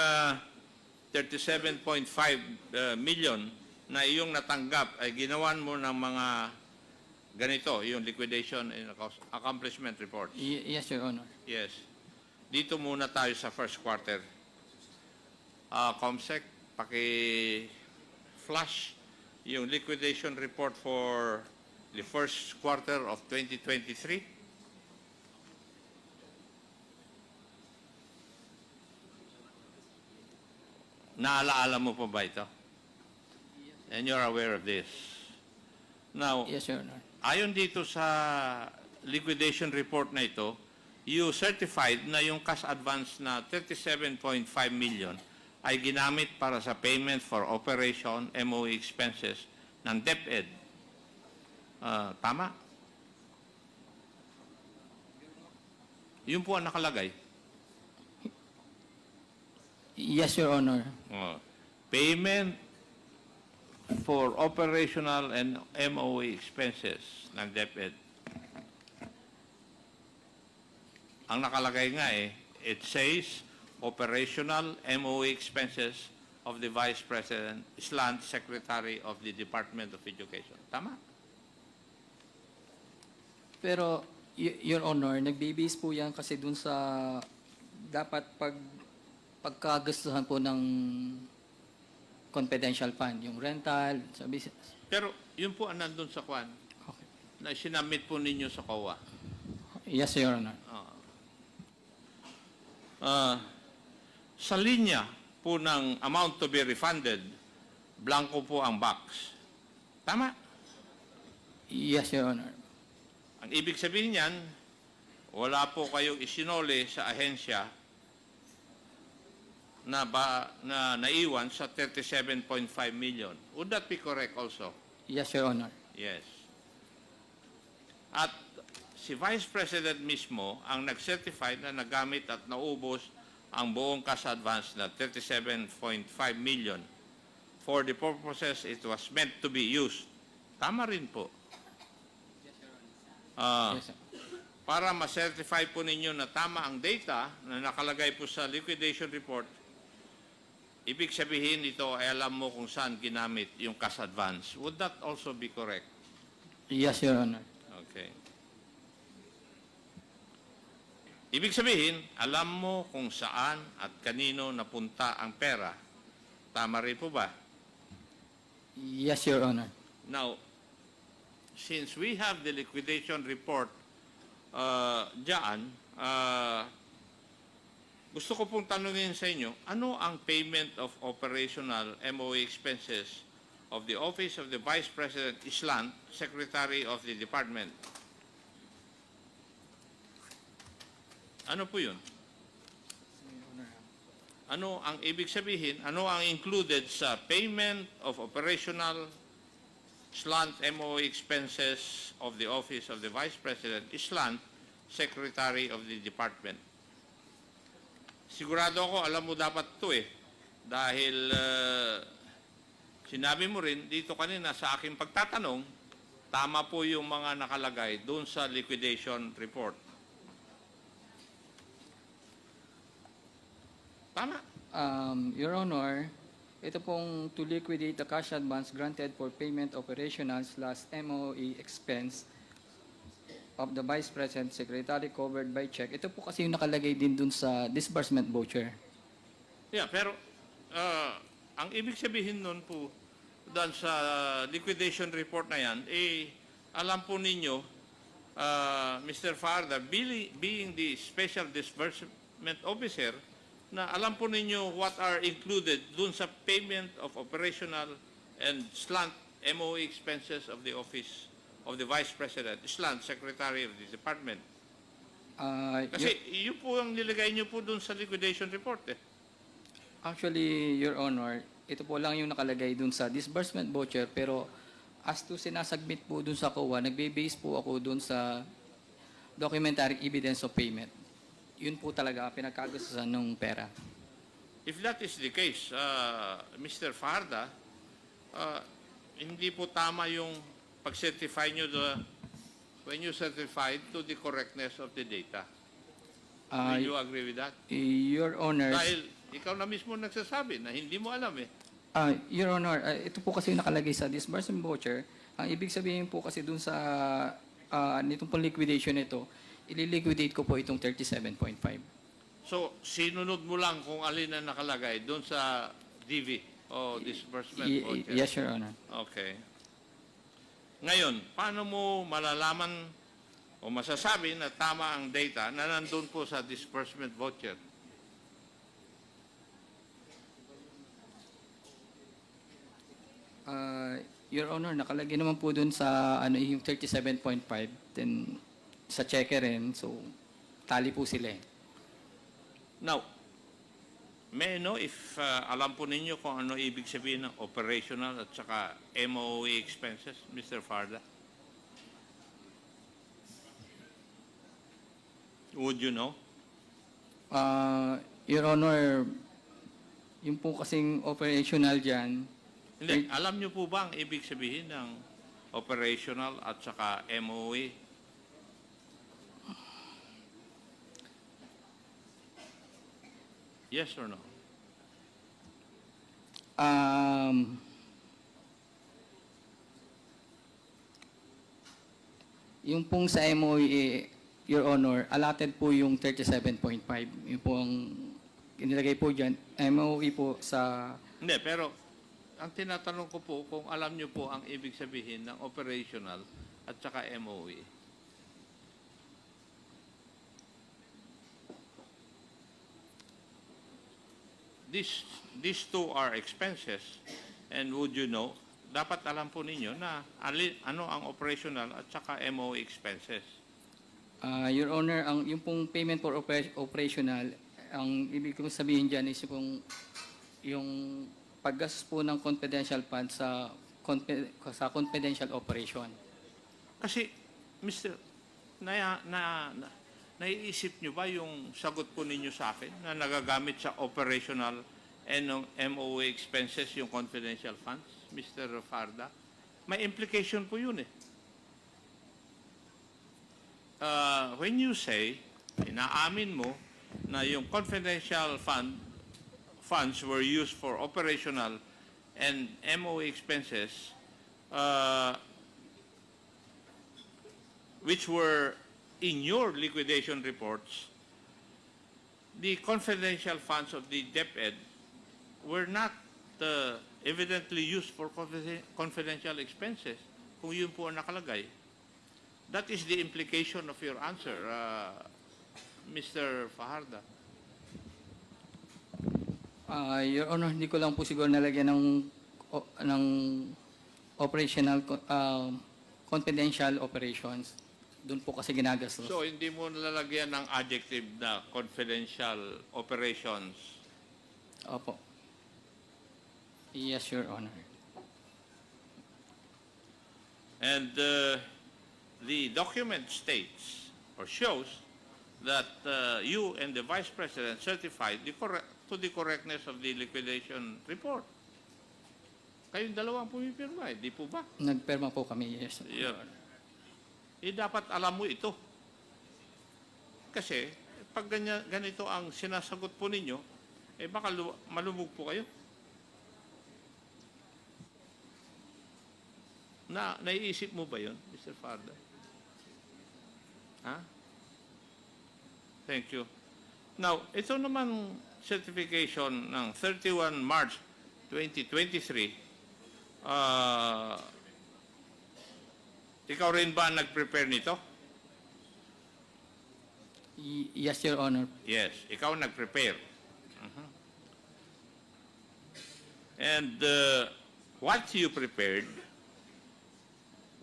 [SPEAKER 2] 37.5 million na iyong natanggap ay ginawan mo ng mga ganito, yung liquidation and accomplishment reports.
[SPEAKER 3] Yes, Your Honor.
[SPEAKER 2] Yes. Dito muna tayo sa first quarter. COMSEC, paki-flash yung liquidation report for the first quarter of 2023. Naalaala mo pa ba ito? And you're aware of this. Now,
[SPEAKER 3] Yes, Your Honor.
[SPEAKER 2] ayon dito sa liquidation report na ito, you certified na yung cash advance na 37.5 million ay ginamit para sa payment for operation MOE expenses ng DepEd. Tama? Yun po ang nakalagay.
[SPEAKER 3] Yes, Your Honor.
[SPEAKER 2] Payment for operational and MOE expenses ng DepEd. Ang nakalagay nga it says operational MOE expenses of the Vice President / Secretary of the Department of Education. Tama?
[SPEAKER 3] Pero, Your Honor, nagbe-base po yan kasi dun sa dapat pagkagastuhan po ng confidential fund, yung rental, sa business.
[SPEAKER 2] Pero yun po ang nandun sa kwan na sinamit po ninyo sa COA.
[SPEAKER 3] Yes, Your Honor.
[SPEAKER 2] Sa linya po ng amount to be refunded, blanco po ang box. Tama?
[SPEAKER 3] Yes, Your Honor.
[SPEAKER 2] Ang ibig sabihin niyan, wala po kayong isinole sa ahensya na naiwan sa 37.5 million. Would that be correct also?
[SPEAKER 3] Yes, Your Honor.
[SPEAKER 2] Yes. At si Vice President mismo ang nag-certify na nagamit at naubos ang buong cash advance na 37.5 million for the purposes it was meant to be used. Tama rin po.
[SPEAKER 3] Yes, sir.
[SPEAKER 2] Para ma-certify po ninyo na tama ang data na nakalagay po sa liquidation report, ibig sabihin ito ay alam mo kung saan ginamit yung cash advance. Would that also be correct?
[SPEAKER 3] Yes, Your Honor.
[SPEAKER 2] Okay. Ibig sabihin, alam mo kung saan at kanino napunta ang pera. Tama rin po ba?
[SPEAKER 3] Yes, Your Honor.
[SPEAKER 2] Now, since we have the liquidation report dyan, gusto ko pong tanungin sa inyo, ano ang payment of operational MOE expenses of the Office of the Vice President / Secretary of the Department? Ano po yun? Ano ang ibig sabihin? Ano ang included sa payment of operational / MOE expenses of the Office of the Vice President / Secretary of the Department? Sigurado ako, alam mo dapat ito dahil sinabi mo rin dito kanina sa aking pagtatanong, tama po yung mga nakalagay doon sa liquidation report. Tama?
[SPEAKER 3] Your Honor, ito pong to liquidate the cash advance granted for payment operational / MOE expense of the Vice President Secretary covered by check. Ito po kasi yung nakalagay din dun sa disbursement voucher.
[SPEAKER 2] Yeah, pero ang ibig sabihin nun po doon sa liquidation report na yan, alam po ninyo, Mr. Farda, being the Special Disbursement Officer, na alam po ninyo what are included dun sa payment of operational and / MOE expenses of the Office of the Vice President / Secretary of the Department. Kasi yun po ang nilagay nyo po dun sa liquidation report
[SPEAKER 3] Actually, Your Honor, ito po lang yung nakalagay dun sa disbursement voucher, pero as to sinasubmit po dun sa COA, nagbe-base po ako dun sa documentary evidence of payment. Yun po talaga pinagkagastusan ng pera.
[SPEAKER 2] If that is the case, Mr. Farda, hindi po tama yung pag-certify nyo when you certified to the correctness of the data. Do you agree with that?
[SPEAKER 3] Your Honor,
[SPEAKER 2] Dahil ikaw na mismo nagsasabi na hindi mo alam
[SPEAKER 3] Your Honor, ito po kasi nakalagay sa disbursement voucher. Ang ibig sabihin po kasi dun sa nitong pong liquidation nito, ililiquidate ko po itong 37.5.
[SPEAKER 2] So, sinunod mo lang kung alin ang nakalagay doon sa DV o disbursement voucher?
[SPEAKER 3] Yes, Your Honor.
[SPEAKER 2] Okay. Ngayon, paano mo malalaman o masasabi na tama ang data na nandun po sa disbursement voucher?
[SPEAKER 3] Your Honor, nakalagay naman po dun sa yung 37.5, then sa checker rin, so tali po sila
[SPEAKER 2] Now, may I know if alam po ninyo kung ano ibig sabihin ng operational at saka MOE expenses, Mr. Farda? Would you know?
[SPEAKER 3] Your Honor, Yung po kasing operational dyan,
[SPEAKER 2] Hindi, alam niyo po ba ang ibig sabihin ng operational at saka MOE? Yes or no?
[SPEAKER 3] yung pong sa MOE, Your Honor, allotted po yung 37.5. Yung po ang inilagay po dyan, MOE po sa...
[SPEAKER 2] Hindi, pero ang tinatanong ko po kung alam niyo po ang ibig sabihin ng operational at saka MOE. These two are expenses, and would you know, dapat alam po ninyo na ano ang operational at saka MOE expenses.
[SPEAKER 3] Your Honor, yung pong payment for operational, ang ibig kong sabihin dyan is yung paggastos po ng confidential fund sa confidential operation.
[SPEAKER 2] Kasi, Mr. Naiisip nyo ba yung sagot po ninyo sa akin na nagagamit sa operational and MOE expenses yung confidential funds, Mr. Farda? May implication po yun eh. When you say, inaamin mo na yung confidential funds were used for operational and MOE expenses, which were in your liquidation reports, the confidential funds of the DepEd were not evidently used for confidential expenses, kung yun po ang nakalagay. That is the implication of your answer, Mr. Fajarda.
[SPEAKER 3] Your Honor, hindi ko lang po siguro nalagyan ng operational confidential operations. Doon po kasi ginagastos.
[SPEAKER 2] So, hindi mo nalalagyan ng adjective na confidential operations.
[SPEAKER 3] Opo. Yes, Your Honor.
[SPEAKER 2] And the document states or shows that you and the Vice President certified to the correctness of the liquidation report. Kayong dalawang pumipirma, di po ba?
[SPEAKER 3] Nagperma po kami, yes. Your
[SPEAKER 2] Yeah.
[SPEAKER 3] Honor.
[SPEAKER 2] Dapat alam mo ito. Kasi, pag ganito ang sinasagot po ninyo, baka malubog po kayo. Naiisip mo ba yun, Mr. Farda? Ha? Thank you. Now, ito naman certification ng 31 March 2023, ikaw rin ba nag-prepare nito?
[SPEAKER 3] Yes, Your Honor.
[SPEAKER 2] Yes, ikaw nag-prepare. And what you prepared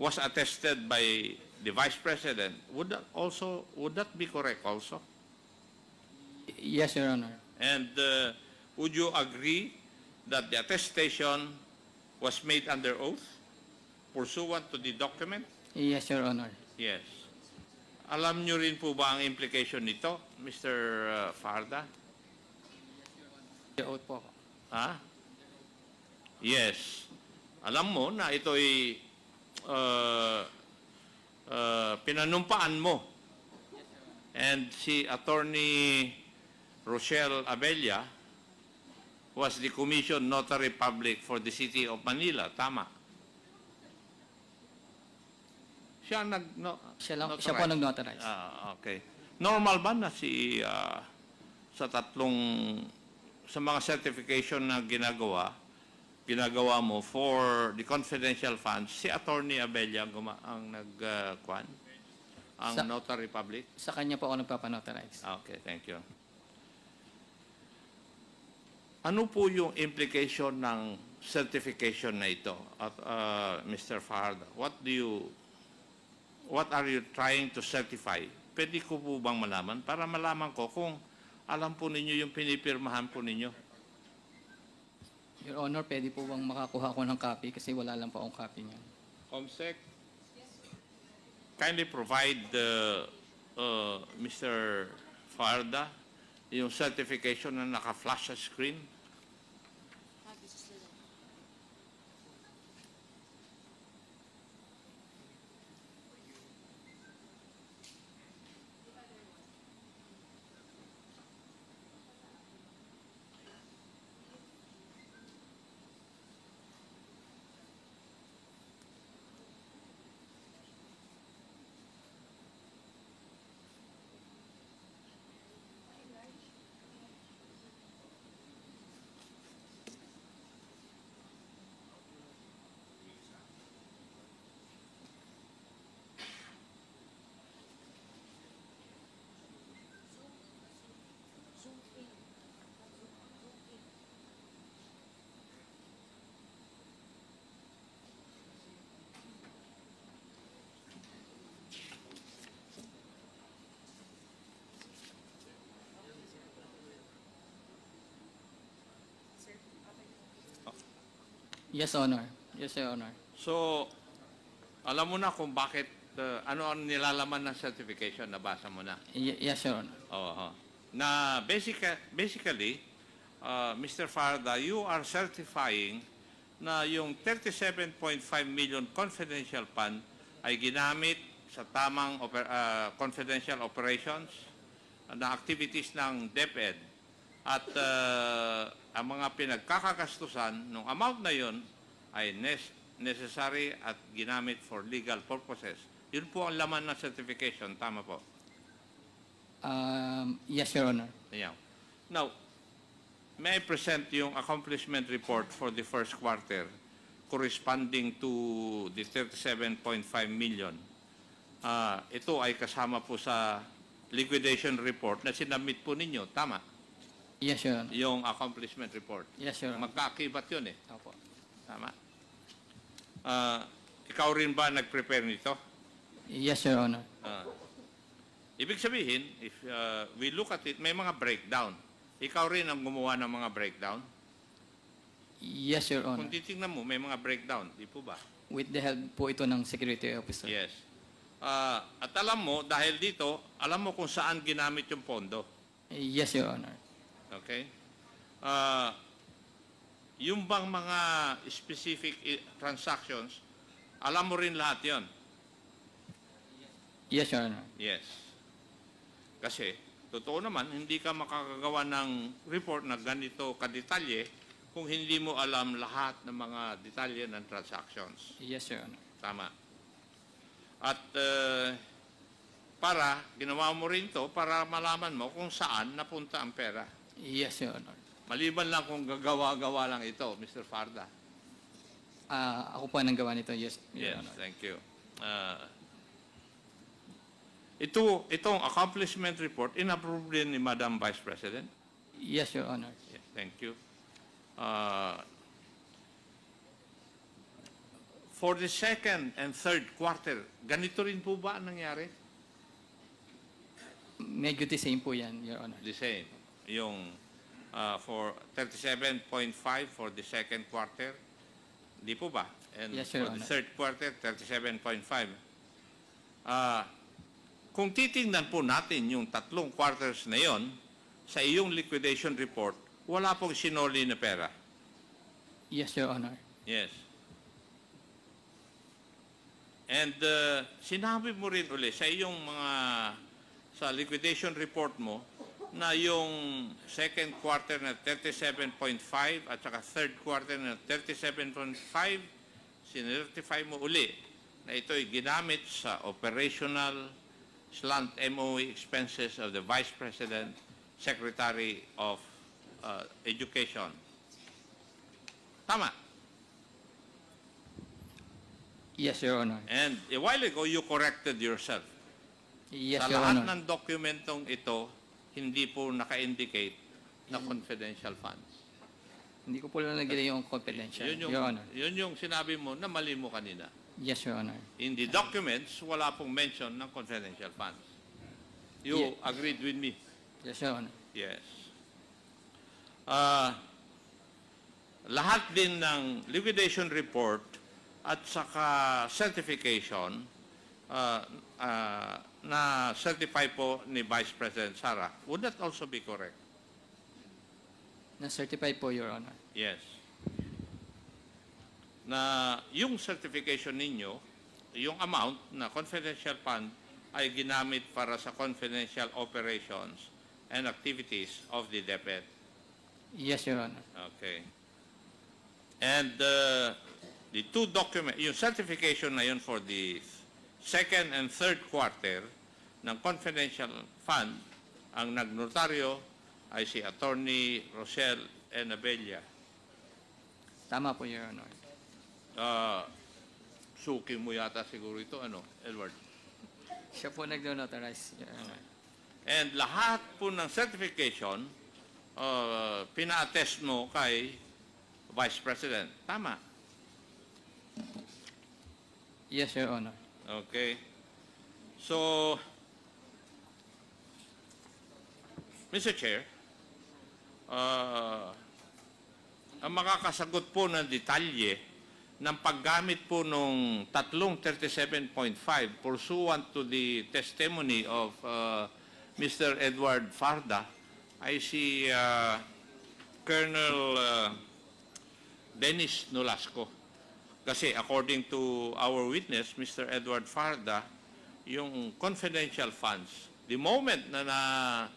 [SPEAKER 2] was attested by the Vice President. Would that be correct also?
[SPEAKER 3] Yes, Your Honor.
[SPEAKER 2] And would you agree that the attestation was made under oath, pursuant to the document?
[SPEAKER 3] Yes, Your Honor.
[SPEAKER 2] Yes. Alam nyo rin po ba ang implication nito, Mr. Farda?
[SPEAKER 3] The oath po.
[SPEAKER 2] Ha? Yes. Alam mo na ito'y pinanumpaan mo. And si Attorney Rochelle Abella was the Commission Notary Public for the City of Manila. Tama. Siya
[SPEAKER 3] Siya po nag-notarize.
[SPEAKER 2] Okay. Normal ba na sa mga certification na ginagawa mo for the confidential funds, si Attorney Abella ang Notary Public?
[SPEAKER 3] Sa kanya po ako nagpapanotarize.
[SPEAKER 2] Okay, thank you. Ano po yung implication ng certification na ito, Mr. Fajardo? What are you trying to certify? Pwede ko po bang malaman para malaman ko kung alam po ninyo yung pinipirmahan po ninyo?
[SPEAKER 3] Your Honor, pwede po bang makakuha ko ng copy kasi wala lang po akong copy niyan.
[SPEAKER 2] Comsec, kindly provide Mr. Farda yung certification na naka-flash sa screen.
[SPEAKER 3] Yes, Honor. Yes, Your Honor.
[SPEAKER 2] So, alam mo na kung bakit, ano ang nilalaman ng certification, nabasa mo na.
[SPEAKER 3] Yes, Your Honor.
[SPEAKER 2] Oo. Na basically, Mr. Farda, you are certifying na yung 37.5 million confidential fund ay ginamit sa tamang confidential operations na activities ng DepEd at ang mga pinagkakagastusan ng amount na yon ay necessary at ginamit for legal purposes. Yun po ang laman ng certification. Tama po.
[SPEAKER 3] Yes, Your Honor.
[SPEAKER 2] Yeah. Now, may I present yung accomplishment report for the first quarter corresponding to the 37.5 million. Ito ay kasama po sa liquidation report na sinabmit po ninyo. Tama?
[SPEAKER 3] Yes, Your Honor.
[SPEAKER 2] Yung accomplishment report.
[SPEAKER 3] Yes, Your Honor.
[SPEAKER 2] Magkaakibat yun eh.
[SPEAKER 3] Opo.
[SPEAKER 2] Tama? Ikaw rin ba nag-prepare nito?
[SPEAKER 3] Yes, Your Honor.
[SPEAKER 2] Ibig sabihin, if we look at it, may mga breakdown. Ikaw rin ang gumawa ng mga breakdown?
[SPEAKER 3] Yes, Your Honor.
[SPEAKER 2] Kung titingnan mo, may mga breakdown. Di po ba?
[SPEAKER 3] With the help po ito ng security officer.
[SPEAKER 2] Yes. At alam mo, dahil dito, alam mo kung saan ginamit yung pondo.
[SPEAKER 3] Yes, Your Honor.
[SPEAKER 2] Okay? Yung bang mga specific transactions, alam mo rin lahat yon.
[SPEAKER 3] Yes, Your Honor.
[SPEAKER 2] Yes. Kasi, totoo naman, hindi ka makakagawa ng report na ganito kadetalye kung hindi mo alam lahat ng mga detalye ng transactions.
[SPEAKER 3] Yes, Your Honor.
[SPEAKER 2] Tama. At ginawa mo rin to para malaman mo kung saan napunta ang pera.
[SPEAKER 3] Yes, Your Honor. Maliban
[SPEAKER 2] Maliban lang kung gagawa-gawa lang ito, Mr. Farda.
[SPEAKER 3] Ako po ang nanggawa nito. Yes, Your
[SPEAKER 2] Yes,
[SPEAKER 3] Honor.
[SPEAKER 2] thank you. Itong accomplishment report, in-approve din ni Madam Vice President.
[SPEAKER 3] Yes, Your Honor.
[SPEAKER 2] Yes, thank you. For the second and third quarter, ganito rin po ba ang nangyari?
[SPEAKER 3] Medyo the same po yan, Your Honor.
[SPEAKER 2] The same. Yung for 37.5 for the second quarter, di po ba? And
[SPEAKER 3] Yes, Your
[SPEAKER 2] for the
[SPEAKER 3] Honor.
[SPEAKER 2] third quarter, 37.5. Kung titingnan po natin yung tatlong quarters na yon, sa iyong liquidation report, wala pong sinoli na pera.
[SPEAKER 3] Yes, Your Honor.
[SPEAKER 2] Yes. And sinabi mo rin uli sa iyong sa liquidation report mo na yung second quarter na 37.5 at saka third quarter na 37.5, sinertify mo uli na ito'y ginamit sa operational slant MOE expenses of the Vice President, Secretary of Education. Tama.
[SPEAKER 3] Yes, Your Honor.
[SPEAKER 2] And a while ago, you corrected yourself.
[SPEAKER 3] Yes,
[SPEAKER 2] Sa
[SPEAKER 3] Your
[SPEAKER 2] lahat
[SPEAKER 3] Honor.
[SPEAKER 2] ng dokumentong ito, hindi po naka-indicate na confidential funds.
[SPEAKER 3] Hindi ko po nalagay yung confidential, Your Honor.
[SPEAKER 2] Yun yung sinabi mo na mali mo kanina.
[SPEAKER 3] Yes, Your Honor.
[SPEAKER 2] In the documents, wala pong mention ng confidential funds. You agreed with me?
[SPEAKER 3] Yes, Your Honor.
[SPEAKER 2] Yes. Lahat din ng liquidation report at saka certification na certify po ni Vice President Sara, would that also be correct?
[SPEAKER 3] Na-certify po, Your Honor.
[SPEAKER 2] Yes. Na yung certification ninyo, yung amount na confidential fund ay ginamit para sa confidential operations and activities of the DepEd.
[SPEAKER 3] Yes, Your Honor.
[SPEAKER 2] Okay. And the two documents, yung certification na yun for the second and third quarter ng confidential fund, ang nagnotaryo ay si Attorney Rosel Enabella.
[SPEAKER 3] Tama po, Your Honor.
[SPEAKER 2] Suki mo yata siguro ito, Edward?
[SPEAKER 3] Siya po nag-notarize, Your Honor.
[SPEAKER 2] And lahat po ng certification, pina-attest mo kay Vice President. Tama.
[SPEAKER 3] Yes, Your Honor.
[SPEAKER 2] Okay. So, Mr. Chair, ang makakasagot po ng detalye ng paggamit po nung tatlong 37.5 pursuant to the testimony of Mr. Edward Farda ay si Colonel Dennis Nolasco. Kasi according to our witness, Mr. Edward Farda, yung confidential funds, the moment na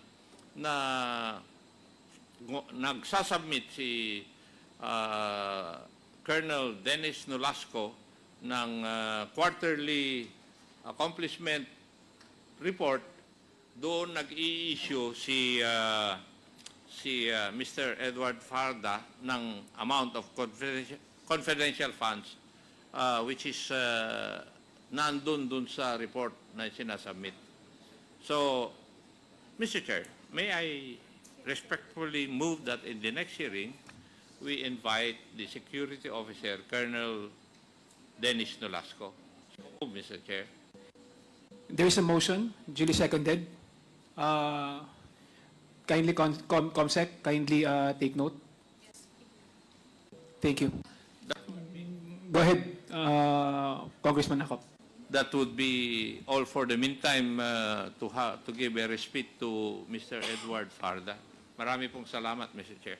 [SPEAKER 2] nagsasubmit si Colonel Dennis Nolasco ng quarterly accomplishment report, doon nag-i-issue si Mr. Edward Farda ng amount of confidential funds which is nandun dun sa report na sinasubmit. So, Mr. Chair, may I respectfully move that in the next hearing, we invite the security officer, Colonel Dennis Nolasco. So, Mr. Chair.
[SPEAKER 13] There is a motion, duly seconded. Kindly, ComSec, kindly take note. Thank you. Go ahead, Congressman Acop.
[SPEAKER 2] That would be all for the meantime to give a respite to Mr. Edward Farda. Marami pong salamat, Mr. Chair.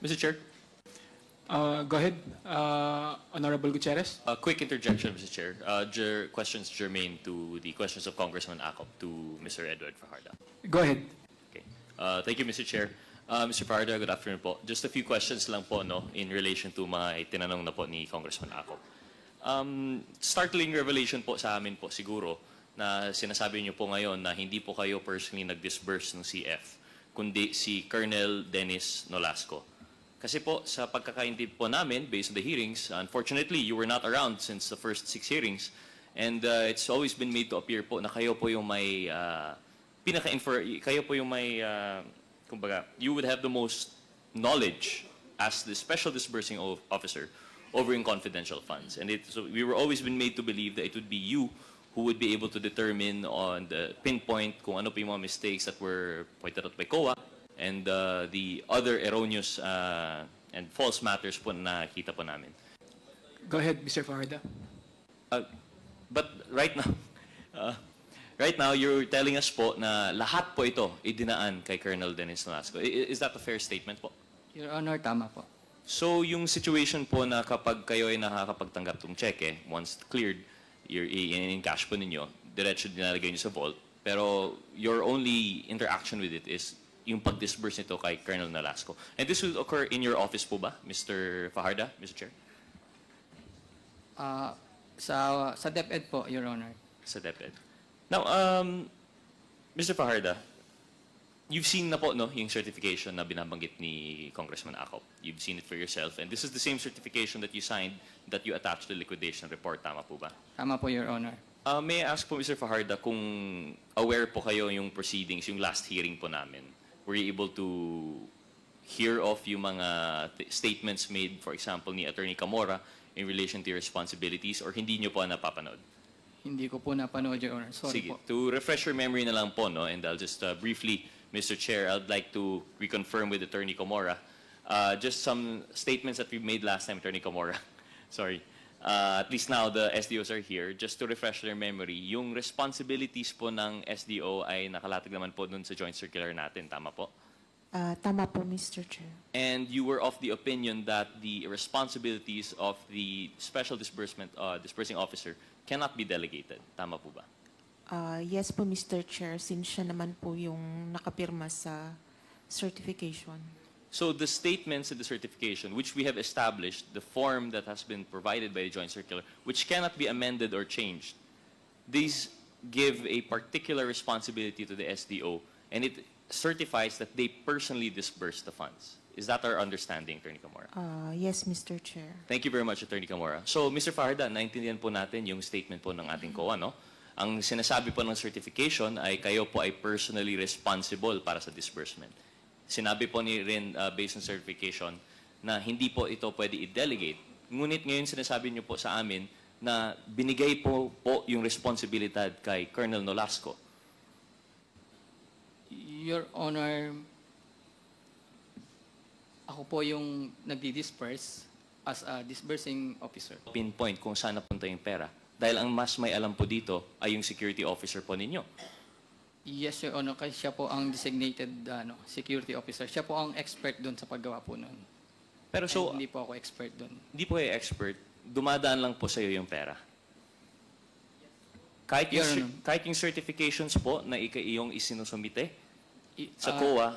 [SPEAKER 14] Mr. Chair,
[SPEAKER 13] Go ahead, Honorable Gutierrez.
[SPEAKER 14] a quick interjection, Mr. Chair. Questions germane to the questions of Congressman Acop to Mr. Edward Fajardo.
[SPEAKER 13] Go ahead.
[SPEAKER 14] Okay. Thank you, Mr. Chair. Mr. Fajardo, good afternoon po. Just a few questions lang po, no, in relation to mga tinanong na po ni Congressman Acop. Startling revelation po sa amin po siguro na sinasabi niyo po ngayon na hindi po kayo personally nag-disburse ng CF, kundi si Colonel Dennis Nolasco. Kasi po, sa pagkakaintindi po namin, based on the hearings, unfortunately, you were not around since the first 6 hearings. And it's always been made to appear po na kayo po yung may, kayo po yung may, kumbaga, you would have the most knowledge as the special disbursing officer over in confidential funds. And so we were always been made to believe that it would be you who would be able to determine on the pinpoint kung ano po yung mga mistakes that were pointed out by COA, and the other erroneous and false matters po na nakita po namin.
[SPEAKER 13] Go ahead, Mr. Fajardo.
[SPEAKER 14] But right now, you're telling us po na lahat po ito idinaan kay Colonel Dennis Nolasco. Is that a fair statement po?
[SPEAKER 3] Your Honor, tama po.
[SPEAKER 14] So, yung situation po na kapag kayo ay nakakapagtanggap ng cheque, once cleared, in cash po ninyo, diretso dinalagay nyo sa vault, pero your only interaction with it is yung pag-disburse nito kay Colonel Nolasco. And this will occur in your office po ba, Mr. Fajardo, Mr. Chair?
[SPEAKER 3] Sa DepEd po, Your Honor.
[SPEAKER 14] Sa DepEd. Now, Mr. Fajardo, you've seen na po, no, yung certification na binabanggit ni Congressman Acop. You've seen it for yourself. And this is the same certification that you signed that you attached to the liquidation report. Tama po ba?
[SPEAKER 3] Tama po, Your Honor.
[SPEAKER 14] May I ask po, Mr. Fajardo, kung aware po kayo yung proceedings, yung last hearing po namin? Were you able to hear of yung mga statements made, for example, ni Attorney Camora in relation to your responsibilities, or hindi nyo po napapanood?
[SPEAKER 3] Hindi ko po napanood, Your Honor. Sorry
[SPEAKER 14] Sige,
[SPEAKER 3] po.
[SPEAKER 14] to refresh your memory na lang po, no, and I'll just briefly, Mr. Chair, I'd like to reconfirm with Attorney Camora just some statements that we made last time, Attorney Camora. Sorry. At least now the SDOs are here. Just to refresh their memory, yung responsibilities po ng SDO ay nakalatag naman po dun sa joint circular natin. Tama po?
[SPEAKER 9] Tama po, Mr. Chair.
[SPEAKER 14] And you were of the opinion that the responsibilities of the special disbursing officer cannot be delegated. Tama po ba?
[SPEAKER 9] Yes po, Mr. Chair, since siya naman po yung nakapirma sa certification.
[SPEAKER 14] So the statements in the certification, which we have established, the form that has been provided by the joint circular, which cannot be amended or changed, these give a particular responsibility to the SDO, and it certifies that they personally disburse the funds. Is that our understanding, Attorney Camora?
[SPEAKER 9] Yes, Mr. Chair.
[SPEAKER 14] Thank you very much, Attorney Camora. So, Mr. Fajardo, naintindihan po natin yung statement po ng ating COA, no? Ang sinasabi po ng certification ay kayo po ay personally responsible para sa disbursement. Sinabi po ni rin, based on certification, na hindi po ito pwede i-delegate. Ngunit ngayon sinasabi niyo po sa amin na binigay po yung responsibilidad kay Colonel Nolasco.
[SPEAKER 3] Your Honor, Ako po yung nagdi-disperse as a disbursing officer.
[SPEAKER 14] Pinpoint kung saan napunta yung pera. Dahil ang mas may alam po dito ay yung security officer po ninyo.
[SPEAKER 3] Yes, Your Honor, kasi siya po ang designated security officer. Siya po ang expert doon sa paggawa po noon.
[SPEAKER 14] Pero so,
[SPEAKER 3] Hindi po ako expert doon.
[SPEAKER 14] hindi po kayo expert, dumadaan lang po sa iyo yung pera. Kahit
[SPEAKER 3] Your
[SPEAKER 14] yung,
[SPEAKER 3] Honor.
[SPEAKER 14] kahit yung certifications po na iyong isinusumite sa
[SPEAKER 3] Ah,
[SPEAKER 14] COA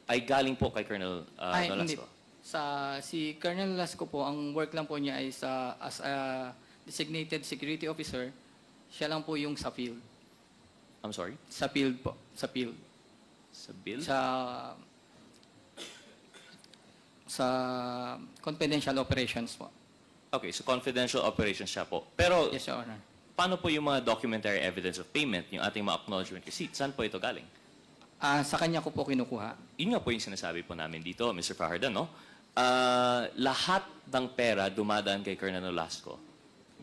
[SPEAKER 14] ay galing po kay Colonel
[SPEAKER 3] Ay, hindi.
[SPEAKER 14] Nolasco.
[SPEAKER 3] Si Colonel Lasco po, ang work lang po niya ay as a designated security officer, siya lang po yung sa field.
[SPEAKER 14] I'm sorry?
[SPEAKER 3] Sa field po. Sa field.
[SPEAKER 14] Sa bill?
[SPEAKER 3] Sa confidential operations po.
[SPEAKER 14] Okay, so confidential operations siya po. Pero
[SPEAKER 3] Yes, Your Honor.
[SPEAKER 14] paano po yung mga documentary evidence of payment, yung ating mga acknowledgement receipt? Saan po ito galing?
[SPEAKER 3] Sa kanya ko po kinukuha.
[SPEAKER 14] Yun nga po yung sinasabi po namin dito, Mr. Fajardo, no? Lahat ng pera dumadaan kay Colonel Nolasco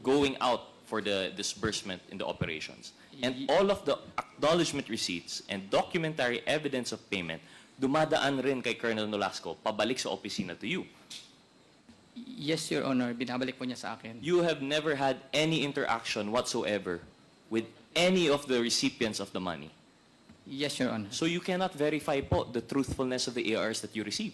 [SPEAKER 14] going out for the disbursement in the operations. And all of the acknowledgement receipts and documentary evidence of payment dumadaan rin kay Colonel Nolasco pabalik sa opisina to you.
[SPEAKER 3] Yes, Your Honor. Binabalik po niya sa akin.
[SPEAKER 14] You have never had any interaction whatsoever with any of the recipients of the money.
[SPEAKER 3] Yes, Your Honor.
[SPEAKER 14] So you cannot verify po the truthfulness of the ARs that you receive.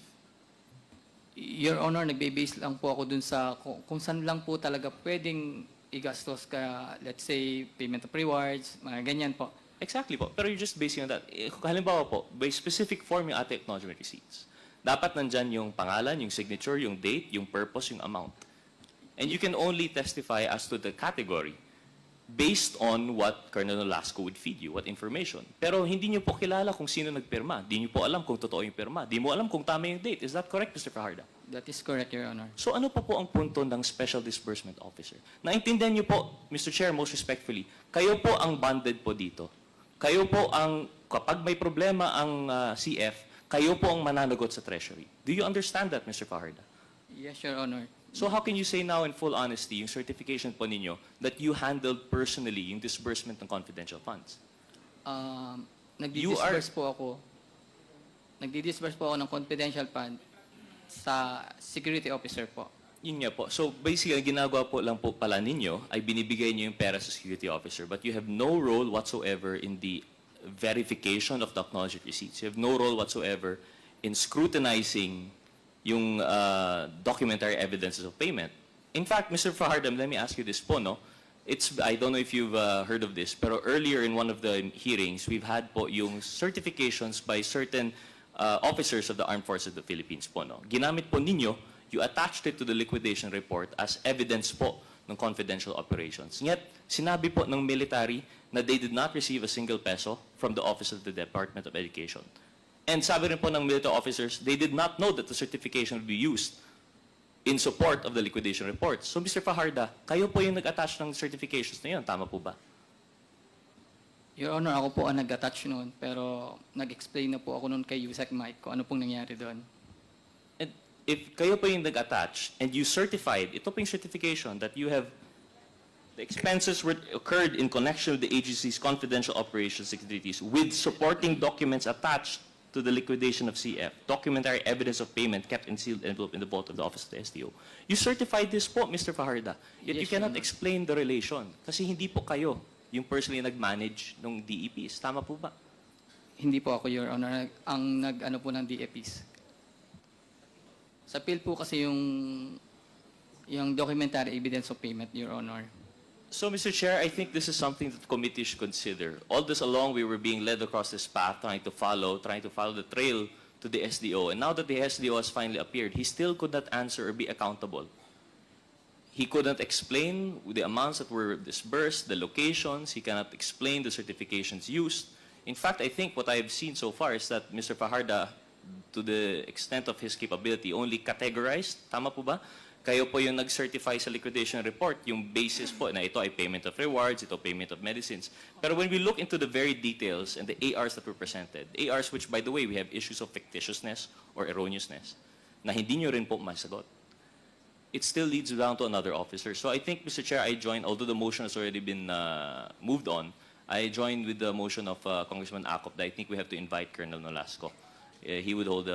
[SPEAKER 3] Your Honor, nagbe-base lang po ako dun sa kung saan lang po talaga pwedeng igastos ka, let's say, payment of rewards, mga ganyan po.
[SPEAKER 14] Exactly po. Pero you're just basing on that. Halimbawa po, by specific form yung ating acknowledgement receipts. Dapat nandyan yung pangalan, yung signature, yung date, yung purpose, yung amount. And you can only testify as to the category based on what Colonel Nolasco would feed you, what information. Pero hindi niyo po kilala kung sino nagpirma. Hindi niyo po alam kung totoo yung pirma. Hindi mo alam kung tama yung date. Is that correct, Mr. Fajardo?
[SPEAKER 3] That is correct, Your Honor.
[SPEAKER 14] So ano pa po ang punto ng Special Disbursement Officer? Naintindihan niyo po, Mr. Chair, most respectfully, kayo po ang bonded po dito. Kayo po ang, kapag may problema ang CF, kayo po ang mananagot sa Treasury. Do you understand that, Mr. Fajardo?
[SPEAKER 3] Yes, Your Honor.
[SPEAKER 14] So how can you say now in full honesty, yung certification po ninyo, that you handled personally yung disbursement ng confidential funds?
[SPEAKER 3] Nagdi-disburse po ako. Nagdi-disburse po ako ng confidential fund sa security officer po.
[SPEAKER 14] Yun nga po. So basically, ang ginagawa po lang po pala ninyo ay binibigay niyo yung pera sa security officer, but you have no role whatsoever in the verification of the acknowledged receipts. You have no role whatsoever in scrutinizing yung documentary evidences of payment. In fact, Mr. Fahardam, let me ask you this po, no? I don't know if you've heard of this, pero earlier in one of the hearings, we've had po yung certifications by certain officers of the Armed Forces of the Philippines po, no? Ginamit po ninyo, you attached it to the liquidation report as evidence po ng confidential operations. Yet, sinabi po ng military na they did not receive a single peso from the Office of the Department of Education. And sabi rin po ng military officers, they did not know that the certification would be used in support of the liquidation report. So, Mr. Fajardo, kayo po yung nag-attach ng certifications na yun. Tama po ba?
[SPEAKER 3] Your Honor, ako po ang nag-attach noon, pero nag-explain na po ako noon kay Yusek Mike kung ano pong nangyari doon.
[SPEAKER 14] And if kayo po yung nag-attach and you certified, ito po yung certification that you have the expenses occurred in connection with the agency's confidential operations activities with supporting documents attached to the liquidation of CF, documentary evidence of payment kept in sealed envelope in the vault of the Office of the SDO. You certified this po, Mr. Fajardo. Yet you
[SPEAKER 3] Yes, Your
[SPEAKER 14] cannot
[SPEAKER 3] Honor.
[SPEAKER 14] explain the relation. Kasi hindi po kayo yung personally nag-manage ng DEPs. Tama po ba?
[SPEAKER 3] Hindi po ako, Your Honor, ang nag-ano po ng DFPs. Sa Phil po kasi yung documentary evidence of payment, Your Honor.
[SPEAKER 14] So, Mr. Chair, I think this is something that the committee should consider. All this along, we were being led across this path, trying to follow the trail to the SDO. And now that the SDO has finally appeared, he still could not answer or be accountable. He couldn't explain the amounts that were disbursed, the locations. He cannot explain the certifications used. In fact, I think what I've seen so far is that Mr. Fajardo, to the extent of his capability, only categorized. Tama po ba? Kayo po yung nag-certify sa liquidation report, yung basis po na ito ay payment of rewards, ito payment of medicines. Pero when we look into the very details and the ARs that were presented, ARs which, by the way, we have issues of fictitiousness or erroneousness, na hindi nyo rin po masagot, it still leads down to another officer. So I think, Mr. Chair, I join, although the motion has already been moved on, I join with the motion of Congressman Acop that I think we have to invite Colonel Nolasco. He would hold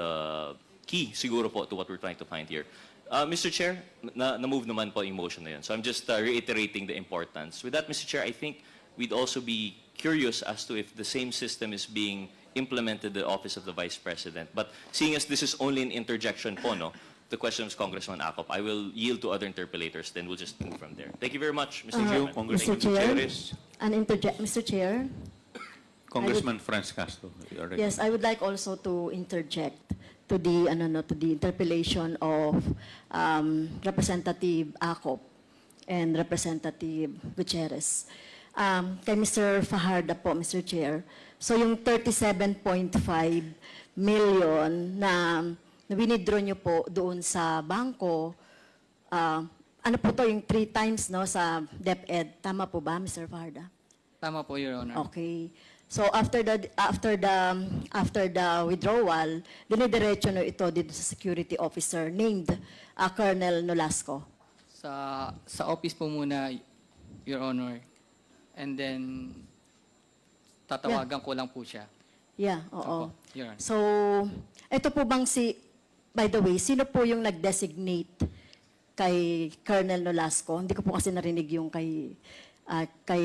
[SPEAKER 14] key siguro po to what we're trying to find here. Mr. Chair, na-move naman po yung motion na yun. So I'm just reiterating the importance. With that, Mr. Chair, I think we'd also be curious as to if the same system is being implemented in the Office of the Vice President. But seeing as this is only an interjection po, no, the question of Congressman Acop, I will yield to other interpellators, then we'll just move from there. Thank you very much, Mr. Chairman.
[SPEAKER 4] Congressman
[SPEAKER 6] Mr. Chair?
[SPEAKER 4] Gutierrez.
[SPEAKER 6] Mr. Chair?
[SPEAKER 4] Congressman Franz Castro. you are
[SPEAKER 6] Yes, I would like also to interject to the to the interpellation of Representative Acop and Representative Gutierrez. Kay Mr. Fajarda po, Mr. Chair. So yung 37.5 million na winidraw nyo po doon sa bangko, ano po to yung 3 times no sa DepEd. Tama po ba, Mr. Fajarda?
[SPEAKER 3] Tama po, Your Honor.
[SPEAKER 6] Okay. So after the withdrawal, dinidiretso no ito dito sa security officer named Colonel Nolasco.
[SPEAKER 3] Sa office po muna, Your Honor. And then, tatawagan ko lang po siya.
[SPEAKER 6] Yeah, oo.
[SPEAKER 3] Opo, Your Honor.
[SPEAKER 6] So, ito po bang by the way, sino po yung nag-designate kay Colonel Nolasco? Hindi ko po kasi narinig yung kay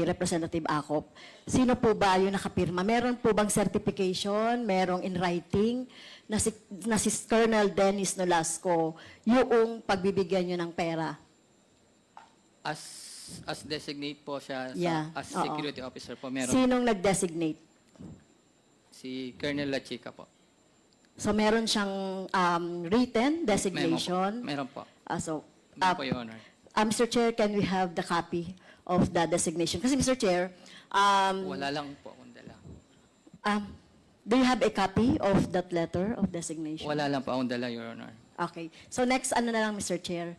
[SPEAKER 6] Representative Acop. Sino po ba yung nakapirma? Meron po bang certification? Merong in writing na si Colonel Dennis Nolasco yung pagbibigyan nyo ng pera?
[SPEAKER 3] As designate po siya
[SPEAKER 6] Yeah,
[SPEAKER 3] as
[SPEAKER 6] oo.
[SPEAKER 3] security officer po. Meron
[SPEAKER 6] Sinong nag-designate?
[SPEAKER 3] si Colonel Lachica po.
[SPEAKER 6] So meron siyang written designation?
[SPEAKER 3] Meron po.
[SPEAKER 6] So,
[SPEAKER 3] Meron po, Your Honor.
[SPEAKER 6] Mr. Chair, can we have the copy of the designation? Kasi Mr. Chair,
[SPEAKER 3] Wala lang po akong dala.
[SPEAKER 6] do you have a copy of that letter of designation?
[SPEAKER 3] Wala lang po akong dala, Your Honor.
[SPEAKER 6] Okay. So next, ano na lang, Mr. Chair?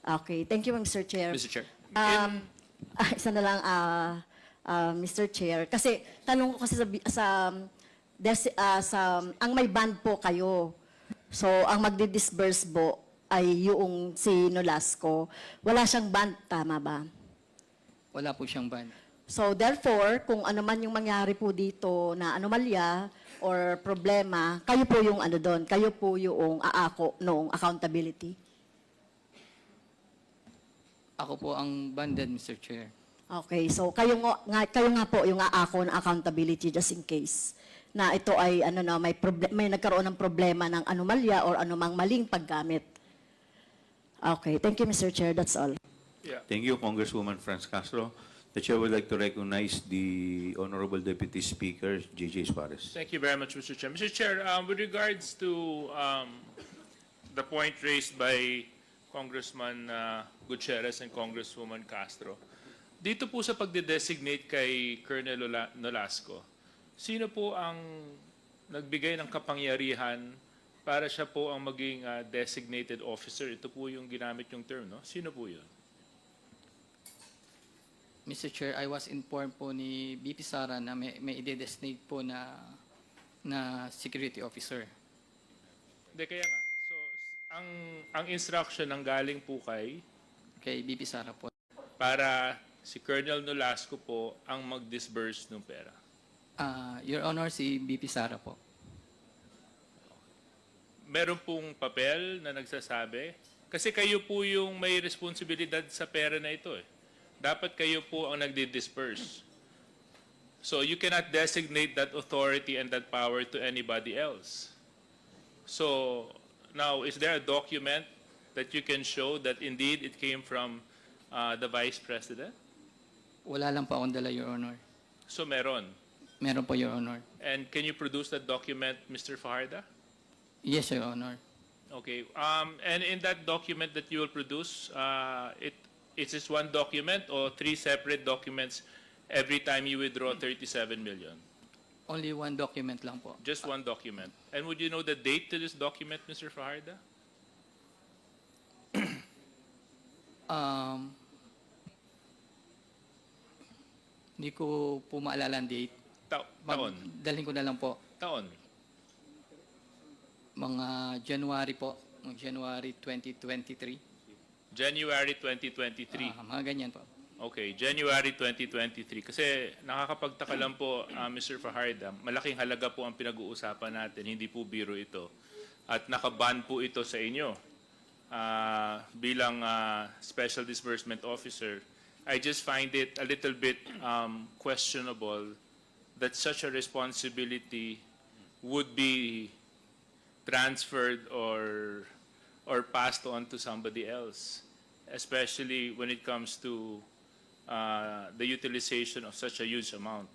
[SPEAKER 6] Okay. Thank you, Mr. Chair.
[SPEAKER 14] Mr. Chair.
[SPEAKER 6] Isa na lang, Mr. Chair. Kasi, tanong ko kasi ang may band po kayo. So, ang magdi-disburse po ay yung si Nolasco. Wala siyang band, tama ba?
[SPEAKER 3] Wala po siyang ban.
[SPEAKER 6] So, therefore, kung ano man yung mangyari po dito na anomalya or problema, kayo po yung ano doon, kayo po yung aako noong accountability.
[SPEAKER 3] Ako po ang banded, Mr. Chair.
[SPEAKER 6] Okay, so kayo nga po yung aako ng accountability just in case na ito ay may nagkaroon ng problema ng anomalya or anumang maling paggamit. Okay, thank you, Mr. Chair. That's all.
[SPEAKER 4] Thank you, Congresswoman Franz Castro. The Chair would like to recognize the Honorable Deputy Speaker, J.J. Suarez.
[SPEAKER 10] Thank you very much, Mr. Chair. Mr. Chair, with regards to the point raised by Congressman Gutierrez and Congresswoman Castro, dito po sa pagde-designate kay Colonel Nolasco, sino po ang nagbigay ng kapangyarihan para siya po ang maging designated officer? Ito po yung ginamit yung term, no? Sino po yun?
[SPEAKER 3] Mr. Chair, I was informed po ni BP Sara na may i-designate po na security officer.
[SPEAKER 10] Hindi, kaya nga. So, ang instruction ng galing po kay
[SPEAKER 3] BP Sara po.
[SPEAKER 10] para si Colonel Nolasco po ang mag-disburse ng pera.
[SPEAKER 3] Your Honor, si BP Sara po.
[SPEAKER 10] Meron pong papel na nagsasabi? Kasi kayo po yung may responsibilidad sa pera na ito eh. Dapat kayo po ang nagdi-disperse. So you cannot designate that authority and that power to anybody else. So now, is there a document that you can show that indeed it came from the Vice President?
[SPEAKER 3] Wala lang po akong dala, Your Honor.
[SPEAKER 10] So meron.
[SPEAKER 3] Meron po, Your Honor.
[SPEAKER 10] And can you produce that document, Mr. Fajarda?
[SPEAKER 3] Yes, Your Honor.
[SPEAKER 10] Okay. And in that document that you will produce, is this one document or 3 separate documents every time you withdraw 37 million?
[SPEAKER 3] Only one document lang po.
[SPEAKER 10] Just one document. And would you know the date to this document, Mr. Fajarda?
[SPEAKER 3] Hindi ko po maalala ang date.
[SPEAKER 10] Taon.
[SPEAKER 3] Dalhin ko na lang po.
[SPEAKER 10] Taon.
[SPEAKER 3] Mga January po. January 2023.
[SPEAKER 10] January 2023.
[SPEAKER 3] Mga ganyan po.
[SPEAKER 10] Okay, January 2023. Kasi nakakapagtaka lang po, Mr. Fajarda, malaking halaga po ang pinag-uusapan natin, hindi po biro ito. at nakaban po ito sa inyo bilang Special Disbursement Officer, I just find it a little bit questionable that such a responsibility would be transferred or passed on to somebody else, especially when it comes to the utilization of such a huge amount.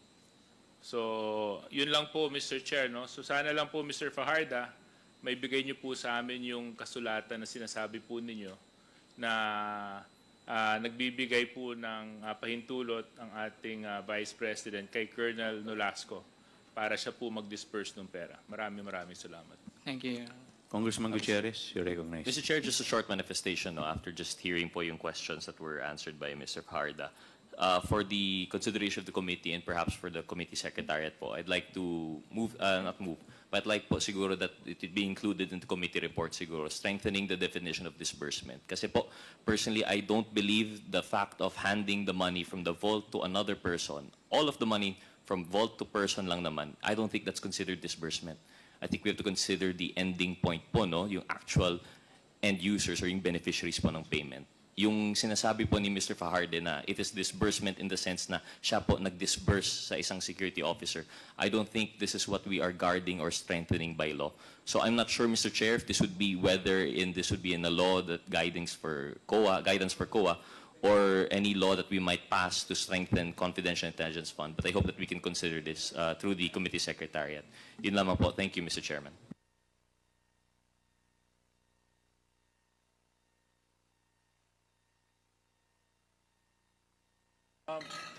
[SPEAKER 10] So, yun lang po, Mr. Chair, no? So, sana lang po, Mr. Fajarda, may bigay niyo po sa amin yung kasulatan na sinasabi po ninyo na nagbibigay po ng pahintulot ang ating Vice President kay Colonel Nolasco para siya po mag-disperse ng pera. Maraming salamat.
[SPEAKER 3] Thank you.
[SPEAKER 4] Congressman Gutierrez, you're recognized.
[SPEAKER 14] Mr. Chair, just a short manifestation no, after just hearing po yung questions that were answered by Mr. Fajarda. For the consideration of the committee and perhaps for the committee secretariat po, I'd like to not move, but I'd like po siguro that it would be included in the committee report siguro, strengthening the definition of disbursement. Kasi po, personally, I don't believe the fact of handing the money from the vault to another person, all of the money from vault to person lang naman, I don't think that's considered disbursement. I think we have to consider the ending point po, no? Yung actual end users or yung beneficiaries po ng payment. Yung sinasabi po ni Mr. Fajardo na it is disbursement in the sense na siya po nag-disburse sa isang security officer, I don't think this is what we are guarding or strengthening by law. So I'm not sure, Mr. Chair, if this would be this would be in a law that guidance for COA, or any law that we might pass to strengthen confidential intelligence fund. But I hope that we can consider this through the committee secretariat. Yun lamang po. Thank you, Mr. Chairman.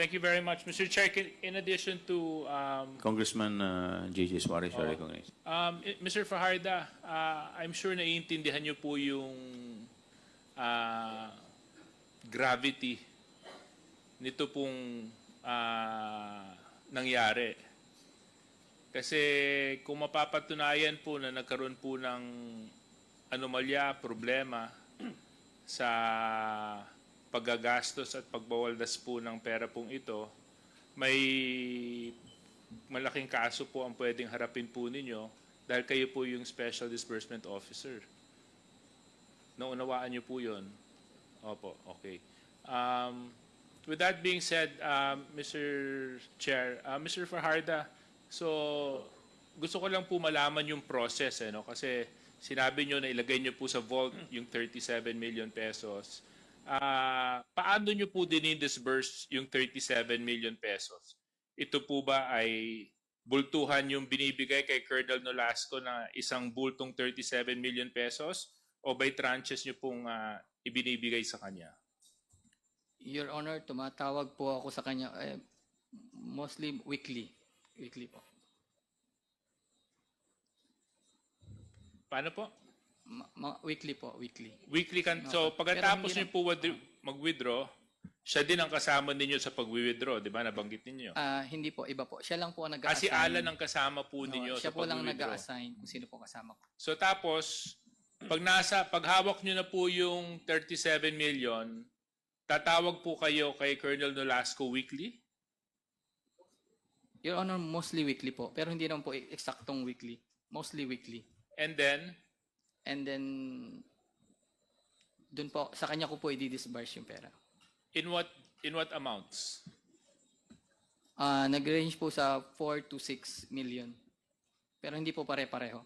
[SPEAKER 10] Thank you very much, Mr. Chair. In addition to
[SPEAKER 4] Congressman J.J. Suarez, you're recognized.
[SPEAKER 10] Mr. Fajarda, I'm sure naiintindihan niyo po yung gravity nito pong nangyari. Kasi kung mapapatunayan po na nagkaroon po ng anomalya, problema sa paggagastos at pagbawaldas po ng pera pong ito, may malaking kaso po ang pwedeng harapin po ninyo dahil kayo po yung Special Disbursement Officer. Naunawaan niyo po yun? Opo, okay. With that being said, Mr. Chair, Mr. Fajarda, so gusto ko lang po malaman yung process, no? Kasi sinabi nyo na ilagay nyo po sa vault yung 37 million pesos. Paano nyo po dinidisburse yung 37 million pesos? Ito po ba ay bultuhan yung binibigay kay Colonel Nolasco na isang bultong 37 million pesos o by tranches nyo pong ibinibigay sa kanya?
[SPEAKER 3] Your Honor, tumatawag po ako sa kanya mostly weekly. Weekly po.
[SPEAKER 10] Paano po?
[SPEAKER 3] Weekly po, weekly.
[SPEAKER 10] Weekly kan. So pagkatapos niyo po mag-withdraw, siya din ang kasama ninyo sa pag-withdraw, di ba? Nabanggit ninyo.
[SPEAKER 3] Hindi po, iba po. Siya lang po ang nag-assign.
[SPEAKER 10] Si Alan ang kasama po ninyo
[SPEAKER 3] siya
[SPEAKER 10] sa
[SPEAKER 3] po lang
[SPEAKER 10] pag-withdraw.
[SPEAKER 3] nag-assign kung sino po kasama ko.
[SPEAKER 10] So tapos, pag hawak niyo na po yung 37 million, tatawag po kayo kay Colonel Nolasco weekly?
[SPEAKER 3] Your Honor, mostly weekly po. Pero hindi naman po eksaktong weekly. Mostly weekly.
[SPEAKER 10] And then,
[SPEAKER 3] dun po, sa kanya ko po i-disburse yung pera.
[SPEAKER 10] in what amounts?
[SPEAKER 3] Nag-range po sa 4 to 6 million. Pero hindi po pare-pareho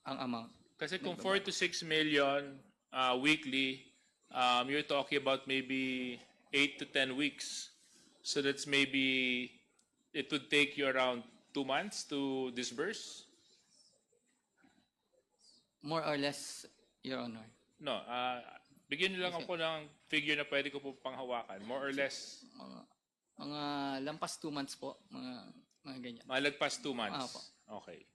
[SPEAKER 3] ang amount.
[SPEAKER 10] Kasi kung 4 to 6 million weekly, you're talking about maybe 8 to 10 weeks. So that's maybe, it would take you around 2 months to disburse?
[SPEAKER 3] More or less, Your Honor.
[SPEAKER 10] No, bigyan niyo lang ako ng figure na pwede ko po panghawakan. More or less,
[SPEAKER 3] Mga lampas 2 months po. Mga ganyan.
[SPEAKER 10] malagpas 2 months.
[SPEAKER 3] Opo.
[SPEAKER 10] Okay.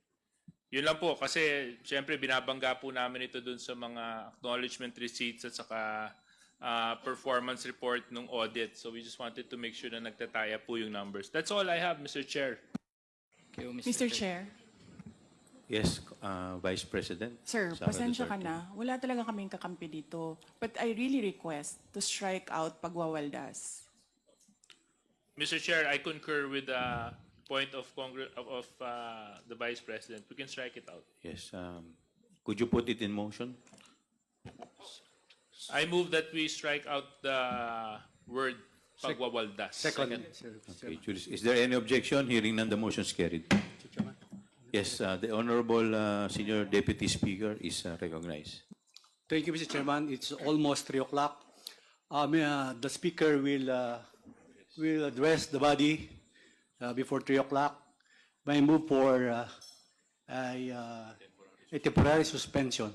[SPEAKER 10] Yun lang po, kasi siyempre binabangga po namin ito dun sa mga acknowledgement receipts at saka performance report ng audit. So we just wanted to make sure na nagtataya po yung numbers. That's all I have, Mr. Chair.
[SPEAKER 3] Thank you,
[SPEAKER 5] Mr. Chair.
[SPEAKER 4] Yes, Vice President.
[SPEAKER 5] Sir,
[SPEAKER 4] Sara
[SPEAKER 5] pasensya ka
[SPEAKER 4] Duterte.
[SPEAKER 5] na. Wala talaga kaming kakampi dito. But I really request to strike out pagwawaldas.
[SPEAKER 10] Mr. Chair, I concur with point of the Vice President, we can strike it out.
[SPEAKER 4] Yes. Could you put it in motion?
[SPEAKER 10] I move that we strike out the word pagwawaldas.
[SPEAKER 11] Second.
[SPEAKER 4] Okay, Julius, is there any objection? Hearing none, the motion is carried. Yes, the Honorable Senior Deputy Speaker is recognized.
[SPEAKER 11] Thank you, Mr. Chairman. It's almost 3 o'clock. The Speaker will address the body before 3 o'clock. May move for a temporary suspension.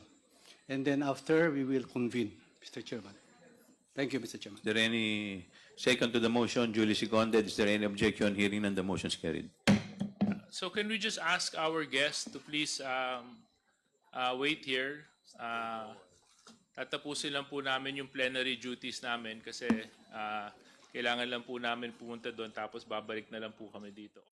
[SPEAKER 11] And then after, we will convene, Mr. Chairman. Thank you, Mr. Chairman.
[SPEAKER 4] Is there any second to the motion? Duly seconded. Is there any objection? Hearing none, the motion is carried.
[SPEAKER 10] So can we just ask our guests to please wait here? Tatapusin lang po namin yung plenary duties namin kasi kailangan lang po namin pumunta doon tapos babalik na lang po kami dito.